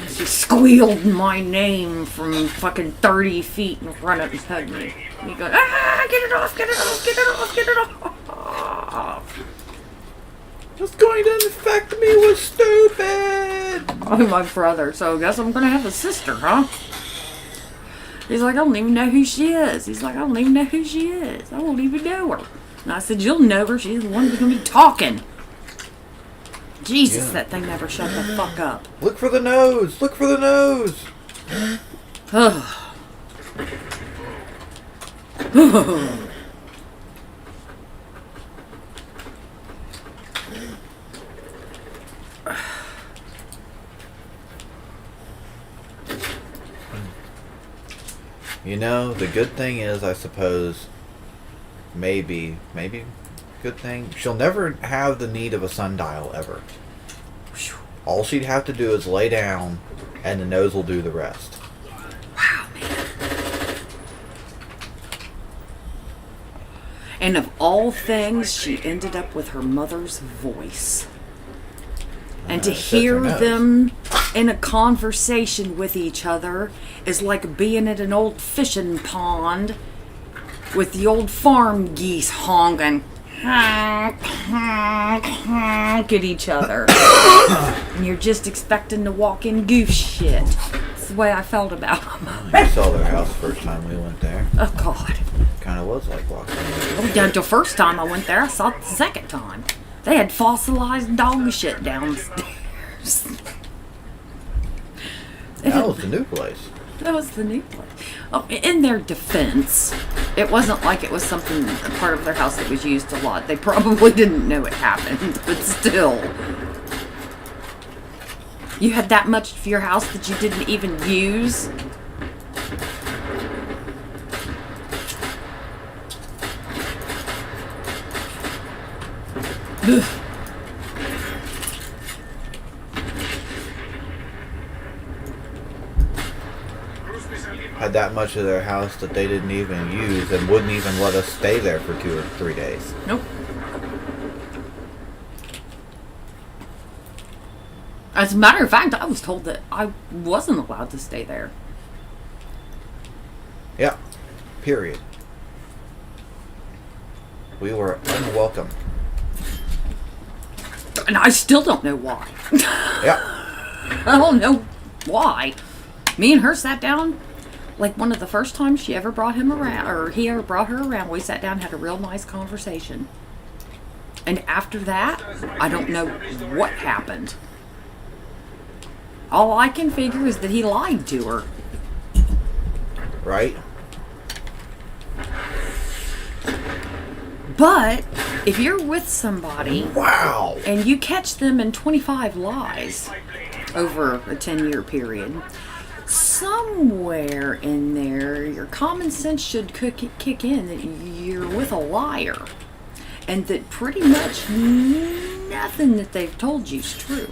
She squealed my name from fucking 30 feet in front of me, hugged me. And he goes, ah, get it off, get it off, get it off, get it off. Just going to infect me was stupid. Oh, my brother. So I guess I'm going to have a sister, huh? He's like, I don't even know who she is. He's like, I don't even know who she is. I won't even know her. And I said, you'll know her. She's the one who's going to be talking. Jesus, that thing never shut the fuck up. Look for the nose. Look for the nose. You know, the good thing is, I suppose, maybe, good thing, she'll never have the need of a sundial ever. All she'd have to do is lay down, and the nose will do the rest. Wow, man. And of all things, she ended up with her mother's voice. And to hear them in a conversation with each other is like being at an old fishing pond with the old farm geese honking. Honk, honk, honk at each other. And you're just expecting to walk in goof shit. That's the way I felt about them. You saw their house the first time we went there. Oh, God. Kind of was like walking. Well, the first time I went there, I saw it the second time. They had fossilized dog shit downstairs. That was the new place. That was the new place. Oh, in their defense, it wasn't like it was something, a part of their house that was used a lot. They probably didn't know it happened, but still. You had that much of your house that you didn't even use? Ugh. Had that much of their house that they didn't even use and wouldn't even let us stay there for 2 or 3 days. Nope. As a matter of fact, I was told that I wasn't allowed to stay there. Yeah. Period. We were unwelcome. And I still don't know why. Yeah. I don't know why. Me and her sat down, like one of the first times she ever brought him around, or he ever brought her around, we sat down and had a real nice conversation. And after that, I don't know what happened. All I can figure is that he lied to her. Right? But if you're with somebody Wow. and you catch them in 25 lies over a 10-year period, somewhere in there your common sense should kick in that you're with a liar and that pretty much nothing that they've told you is true.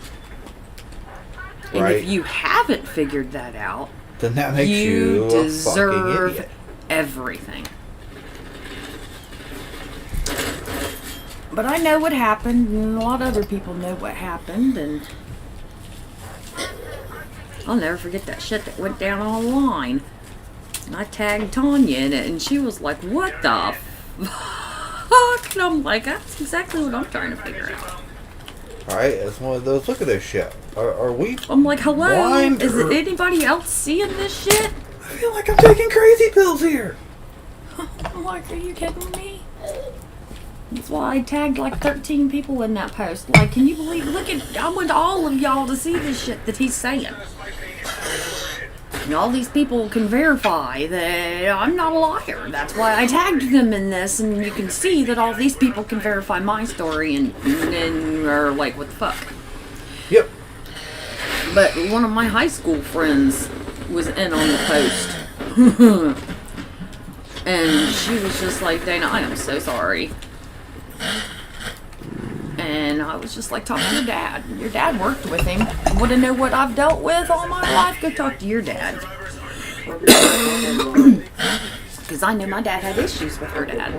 And Right. if you haven't figured that out, Then that makes you you a fucking deserve idiot. everything. But I know what happened, and a lot of other people know what happened, and I'll never forget that shit that went down online. And I tagged Tanya in it, and she was like, "What the fuck?" And I'm like, "That's exactly what I'm trying to figure out." Right? It's one of those. Look at this shit. Are we? I'm like, "Hello? blind Is or- it anybody else seeing this shit?" I feel like I'm taking crazy pills here. I'm like, "Are you kidding me?" That's why I tagged like 13 people in that post. Like, can you believe? Look at, I want all of y'all to see this shit that he's saying. And all these people can verify that I'm not a liar. That's why I tagged them in this, and you can see that all these people can verify my story and are like, what the fuck? Yep. But one of my high school friends was in on the post. And she was just like, "Dana, I am so sorry." And I was just like, "Talk to your dad. Your dad worked with him. Want to know what I've dealt with all my life? Go talk to your dad." Because I know my dad had issues with her dad.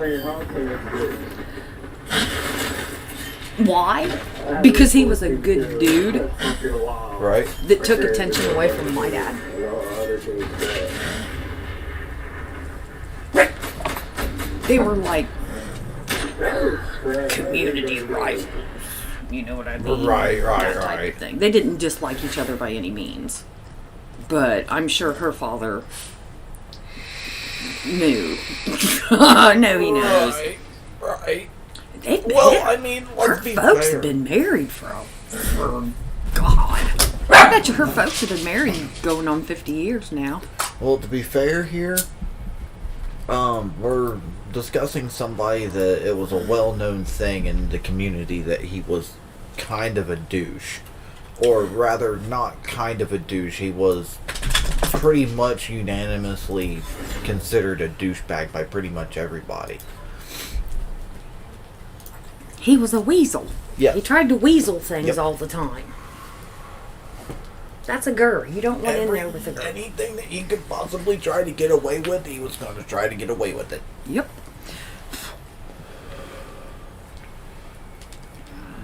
Why? Because he was a good dude Right? that took attention away from my dad. They were like community rivals. You know what I mean? Right, That type of thing. They didn't dislike each other by any means. But I'm sure her father knew. No, he knows. Right. They've been, Well, I mean, her let's be folks fair. have been married for God. I bet you her folks have been married going on 50 years now. Well, to be fair here, we're discussing somebody that it was a well-known thing in the community that he was kind of a douche. Or rather, not kind of a douche, he was pretty much unanimously considered a douchebag by pretty much everybody. He was a weasel. Yeah. He tried to weasel things Yep. all the time. That's a girl. You don't want in there with a girl. Anything that he could possibly try to get away with, he was going to try to get away with it. Yep.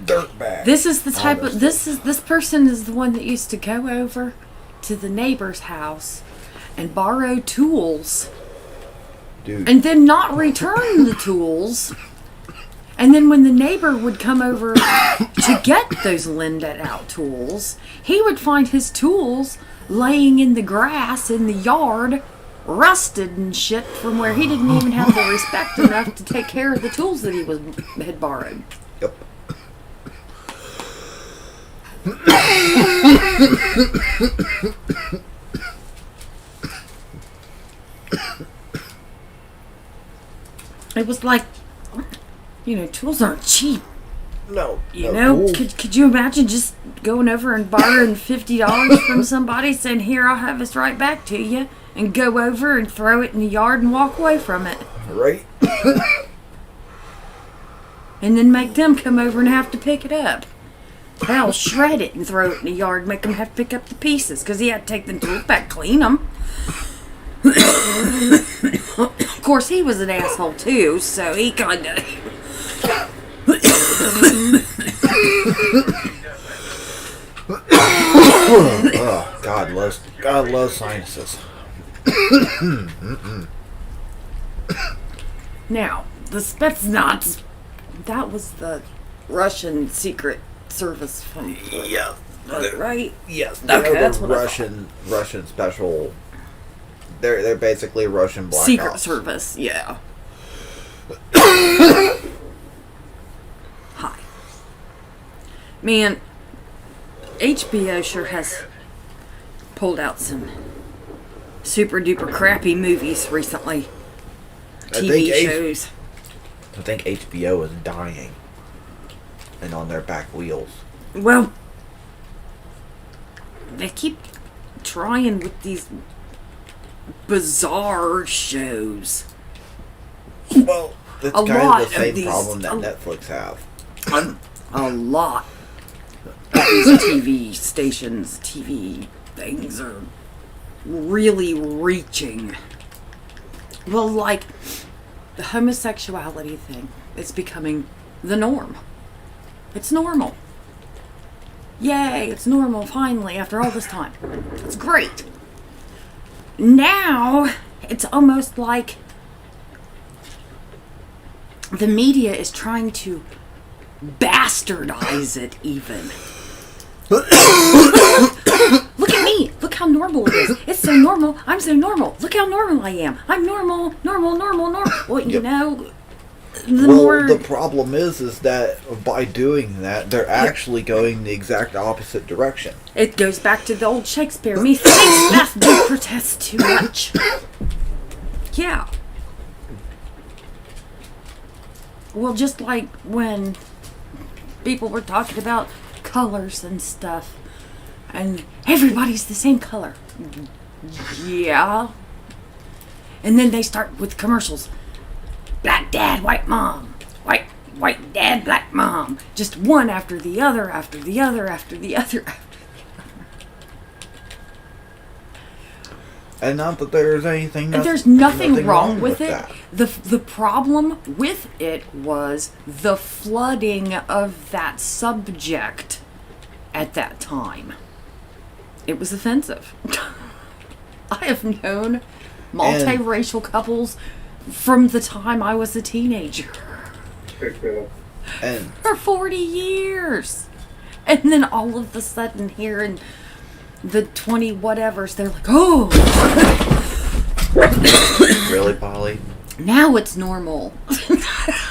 Dirtbag. This is the type of Honestly. this person is the one that used to go over to the neighbor's house and borrow tools Dude. and then not return the tools. And then when the neighbor would come over to get those lended out tools, he would find his tools laying in the grass in the yard, rusted and shit from where he didn't even have the respect enough to take care of the tools that he had borrowed. Yep. It was like, tools aren't cheap. No. Could you imagine just going over and borrowing $50 from somebody, saying, "Here, I'll have this right back to you," and go over and throw it in the yard and walk away from it, Right? and then make them come over and have to pick it up? Hell, shred it and throw it in the yard, make them have to pick up the pieces, because he had to take the tools back, clean them. Of course, he was an asshole too, so he kind of. Oh, God loves sinuses. Now, the Spetsnaz, that was the Russian secret service from. Yeah. Right? Yes. Okay, They're that's the what I Russian special. They're basically Russian black Secret ops. service, yeah. Hi. Man, HBO sure has pulled out some super duper crappy movies recently. TV shows. I think HBO is dying and on their back wheels. Well, they keep trying with these bizarre shows. Well, it's A kind lot of the same of these- problem that Netflix have. A lot of these TV stations, TV things are really reaching. Well, like the homosexuality thing, it's becoming the norm. It's normal. Yay, it's normal finally after all this time. It's great. Now, it's almost like the media is trying to bastardize it even. Look at me. Look how normal it is. It's so normal. I'm so normal. Look how normal I am. I'm normal. Well, The problem is that by doing that, they're actually going the exact opposite direction. It goes back to the old Shakespeare. Methinks that do protest too much. Yeah. Well, just like when people were talking about colors and stuff, and everybody's the same color. Yeah. And then they start with commercials. Black dad, white mom. White dad, black mom. Just one after the other, after the other, after the other. And not that there's anything. There's nothing wrong with it. that. The problem with it was the flooding of that subject at that time. It was offensive. I have known multiracial couples from the time I was a teenager. And For 40 years. And then all of a sudden here in the 20 whatevers, they're like, oh. really, Polly? Now it's normal.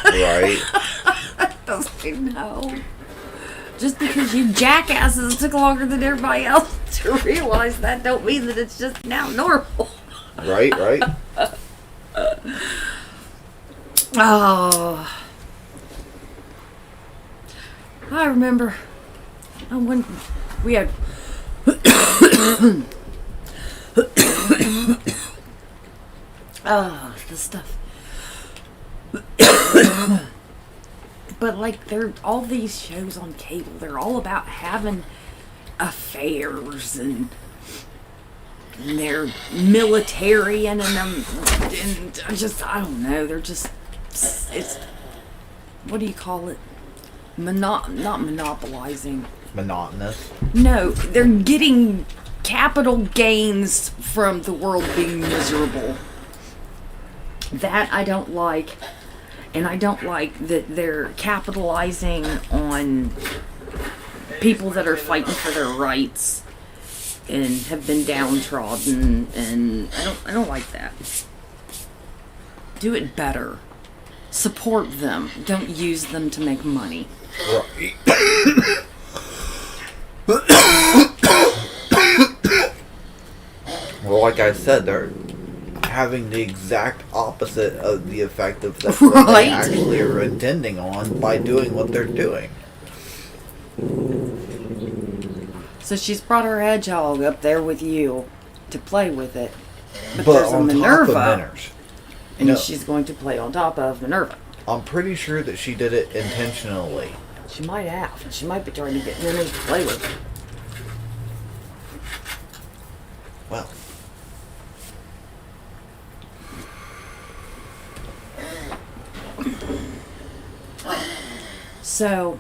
Right? I know. Just because you jackasses took longer than everybody else to realize that don't mean that it's just now normal. Right? Oh. I remember when we had the stuff. But like, they're all these shows on cable, they're all about having affairs and they're military and just, I don't know, they're just, it's, what do you call it? Not monopolizing. Monotonous. No, they're getting capital gains from the world being miserable. That I don't like. And I don't like that they're capitalizing on people that are fighting for their rights and have been downtrodden, and I don't like that. Do it better. Support them. Don't use them to make money. Right. Well, like I said, having the exact opposite of the effect of that what Right. they actually are intending on by doing what they're doing. So she's brought her hedgehog up there with you to play with it. But, But there's a on Minerva, top of Minners. and No. she's going to play on top of Minerva. I'm pretty sure that she did it intentionally. She might have. She might be trying to get Minners to play with her. Well, So,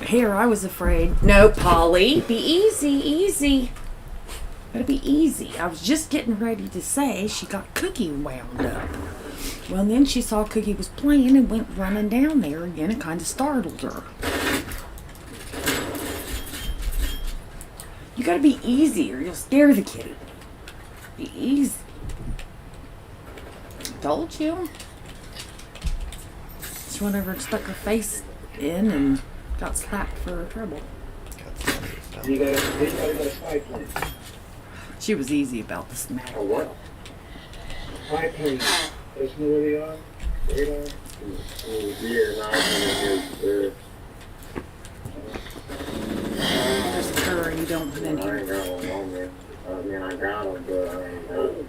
here I was afraid. No, Polly, be easy, easy. Gotta be easy. I was just getting ready to say she got Cookie wound up. Well, then she saw Cookie was playing and went running down there again. It kind of startled her. You gotta be easy or you'll scare the kitty. Be easy. Told you. She went over and stuck her face in and got slapped for her trouble. You gotta go spy plane. She was easy about this matter. A what? Spy plane. Doesn't know where they are? Radar? There's a curry you don't put in I here. ain't got one on me. I mean, I got them, but I ain't got them.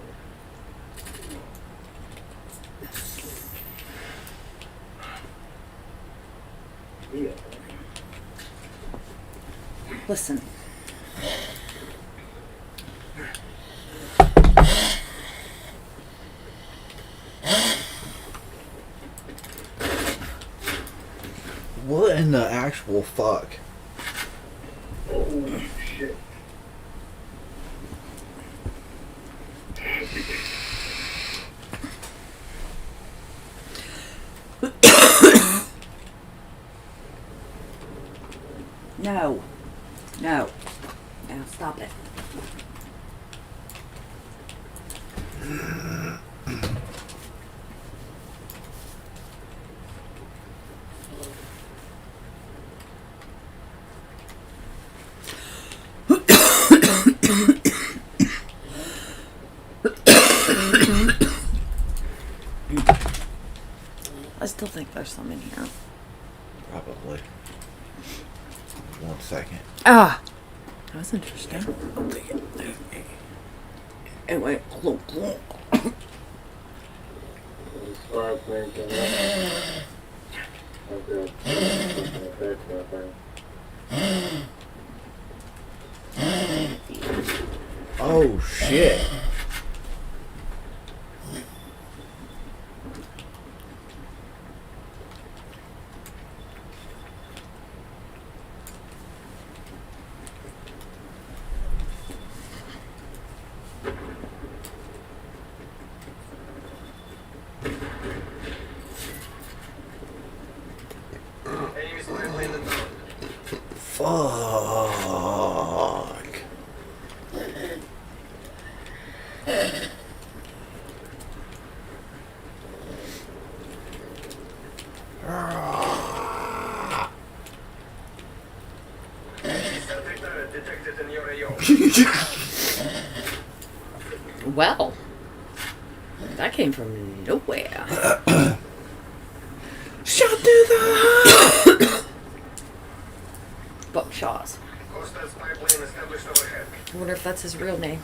Yeah. Listen. what in the actual fuck? Oh, shit. No. No. Now stop it. I still think there's some in here. Probably. 1 second. Ah, that's interesting. Anyway, Spy plane coming up. Okay. That's nothing. Oh shit. Enemy spy plane inbound. Fuck. Sentry turret detected in your AO. well, that came from nowhere. Shot through the heart. Buckshaws. Hostile spy plane established overhead. I wonder if that's his real name.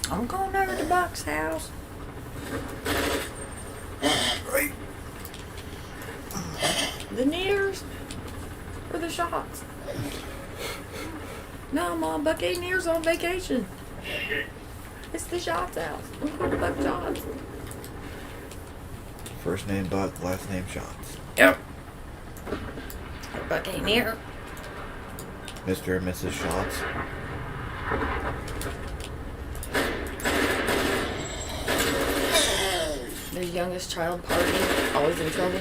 I'm going over to Buck's house. Right. The nears or the shots? No, Mom, Buck ain't nears on vacation. It's the shots house. I'm going to Buck Shots. First name Buck, last name Shots. Yep. Buck ain't near. Mr. and Mrs. Shots. The youngest child party, always in trouble.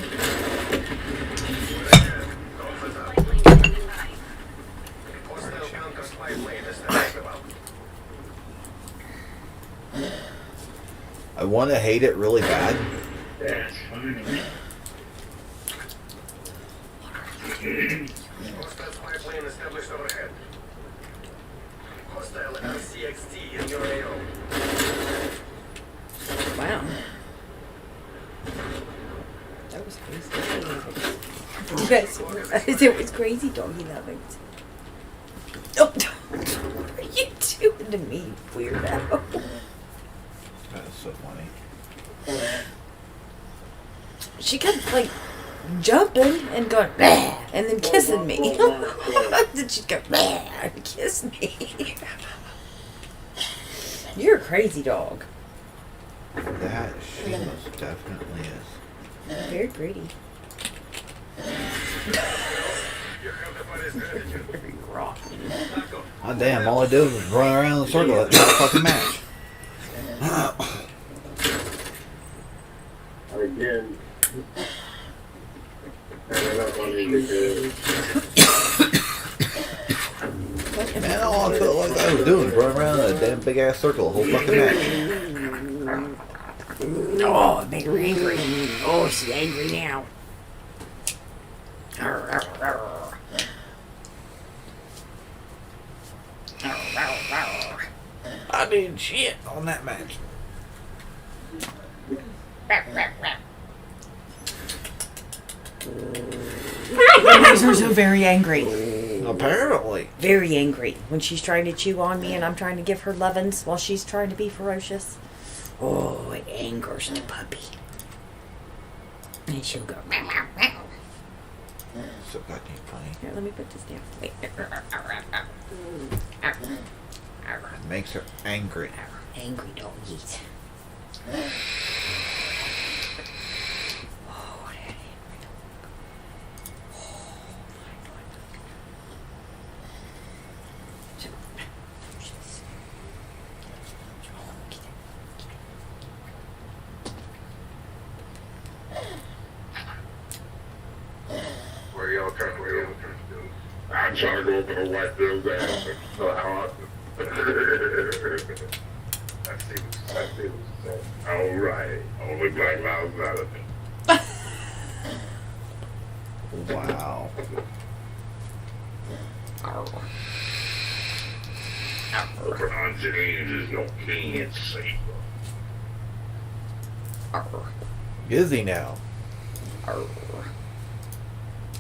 Hostile counter spy plane established above. I want to hate it really bad. That's fine. Hostile spy plane established overhead. Hostile RCXD in your AO. Wow. That was crazy. You guys, it was crazy doggy loving. Oh, what are you doing to me, weirdo? That is so funny. She kept like jumping and going bah, and then kissing me. Then she'd go bah, and kiss me. You're a crazy dog. That she most definitely is. Very pretty. Very raw. Oh, damn, all I did was run around in a circle that fucking match. Again. And up on the Man, all I felt like I was doing was run around in a damn big ass circle the whole fucking match. Oh, it made her angry. Oh, she's angry now. I did shit on that match. What makes her so very angry? Apparently. Very angry when she's trying to chew on me and I'm trying to give her lovin's while she's trying to be ferocious. Oh, it angers the puppy. And she'll go. Meow, meow, meow. So goddamn funny. Here, let me put this down. Wait. It makes her angry. Angry doggies. Oh, what an angry dog. Oh, my God. So, she's- oh, get it. Where y'all trying to go? I'm trying to go over the white girl's ass. It's so hard. I see what you said. All right. Only black lives matter. Wow. LeBron James is no can saver. Is he now? I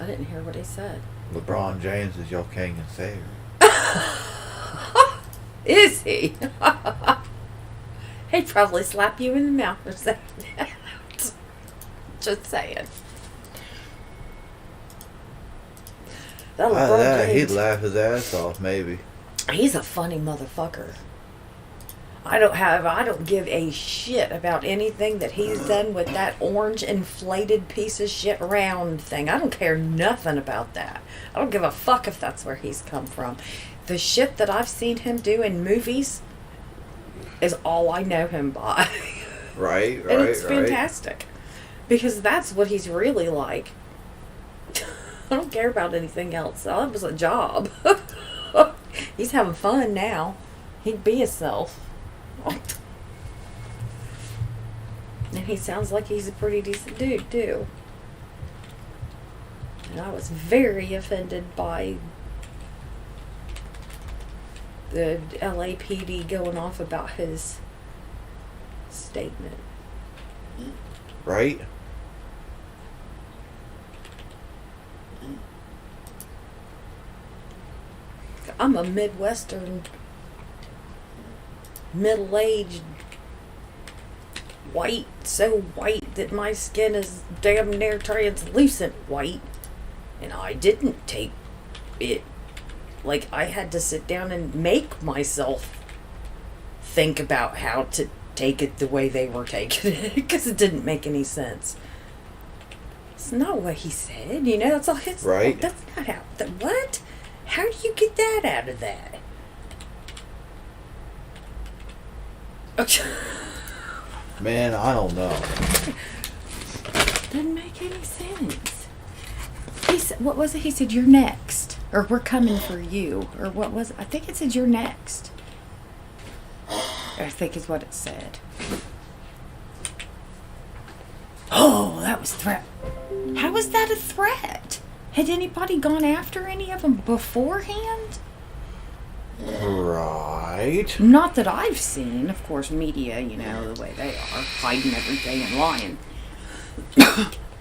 didn't hear what he said. LeBron James is your king and savior. Is he? He'd probably slap you in the mouth for saying that. Just saying. That LeBron He'd James, laugh his ass off, maybe. he's a funny motherfucker. I don't give a shit about anything that he's done with that orange inflated piece of shit round thing. I don't care nothing about that. I don't give a fuck if that's where he's come from. The shit that I've seen him do in movies is all I know him by. Right, And it's fantastic. Because that's what he's really like. I don't care about anything else. That was a job. He's having fun now. He'd be himself. And he sounds like he's a pretty decent dude, too. And I was very offended by the LAPD going off about his statement. Right? I'm a Midwestern, middle-aged, white, so white that my skin is damn near translucent white. And I didn't take it. Like, I had to sit down and make myself think about how to take it the way they were taking it. Because it didn't make any sense. It's not what he said, you know? That's all his. Right. That's not how. What? How do you get that out of that? Man, I don't know. Doesn't make any sense. He said, what was it? He said, "You're next," or "We're coming for you," or what was it? I think it said, "You're next." I think is what it said. Oh, that was threat. How was that a threat? Had anybody gone after any of them beforehand? Right. Not that I've seen. Of course, media, you know, the way they are, hiding everything and lying.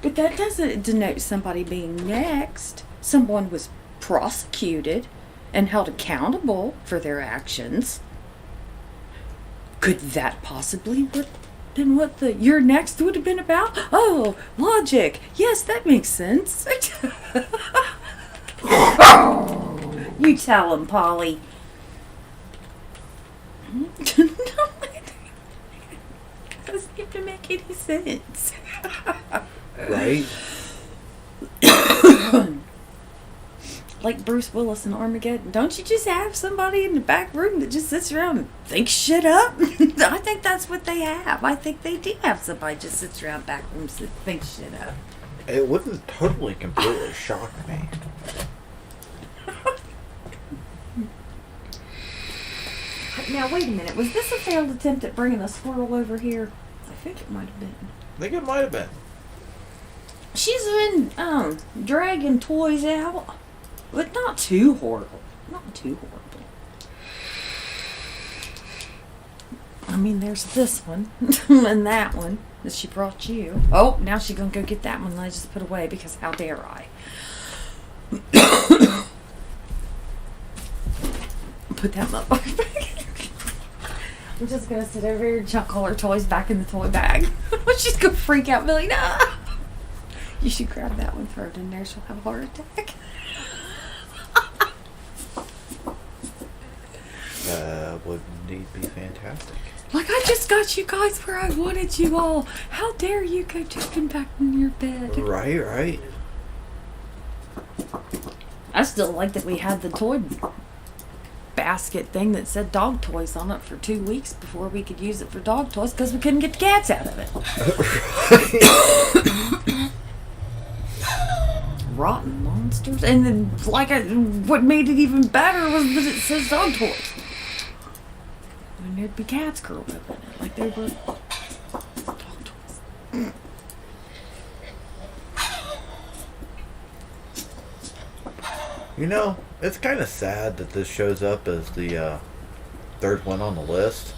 But that doesn't denote somebody being next. Someone was prosecuted and held accountable for their actions. Could that possibly been what the "you're next" would have been about? Oh, logic. Yes, that makes sense. You tell him, Polly. Doesn't seem to make any sense. Right. Like Bruce Willis in Armageddon. Don't you just have somebody in the back room that just sits around and thinks shit up? I think that's what they have. I think they do have somebody just sits around back rooms that thinks shit up. It wouldn't totally completely shock me. Now, wait a minute. Was this a failed attempt at bringing a squirrel over here? I think it might have been. I think it might have been. She's been dragging toys out, but not too horrible. Not too horrible. I mean, there's this one and that one that she brought you. Oh, now she's gonna go get that one that I just put away because how dare I? Put that in my bag. I'm just gonna sit over here and chuck all her toys back in the toy bag. She's gonna freak out, Billy. No. You should grab that one, throw it in there, she'll have a heart attack. Would indeed be fantastic. Like, I just got you guys where I wanted you all. How dare you go jumping back in your bed? Right. I still like that we had the toy basket thing that said dog toys on it for 2 weeks before we could use it for dog toys because we couldn't get the cats out of it. Rotten monsters. And then, what made it even better was that it says dog toys. And there'd be cats curled up in it, like they were dog toys. You know, it's kind of sad that this shows up as the third one on the list.